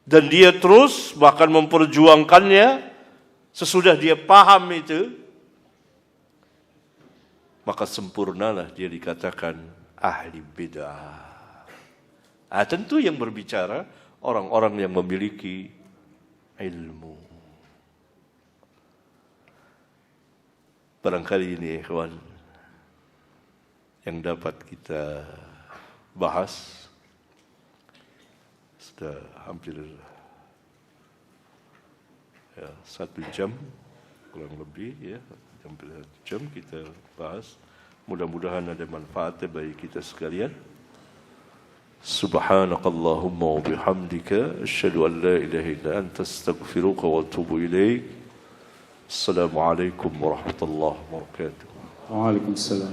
Dan dia terus bahkan memperjuangkannya sesudah dia paham itu, maka sempurnalah dia dikatakan ahli bid'ah. Tentu yang berbicara orang-orang yang memiliki ilmu. Barangkali ini ikhwan yang dapat kita bahas. Sudah hampir 1 jam kurang lebih ya, hampir 1 jam kita bahas. Mudah-mudahan ada manfaatnya bagi kita sekalian. Subhanakallahumma wa bihamdika asyhadu an la ilaha illa anta astaghfiruka wa atubu ilaik. Assalamualaikum warahmatullahi wabarakatuh. Waalaikumsalam.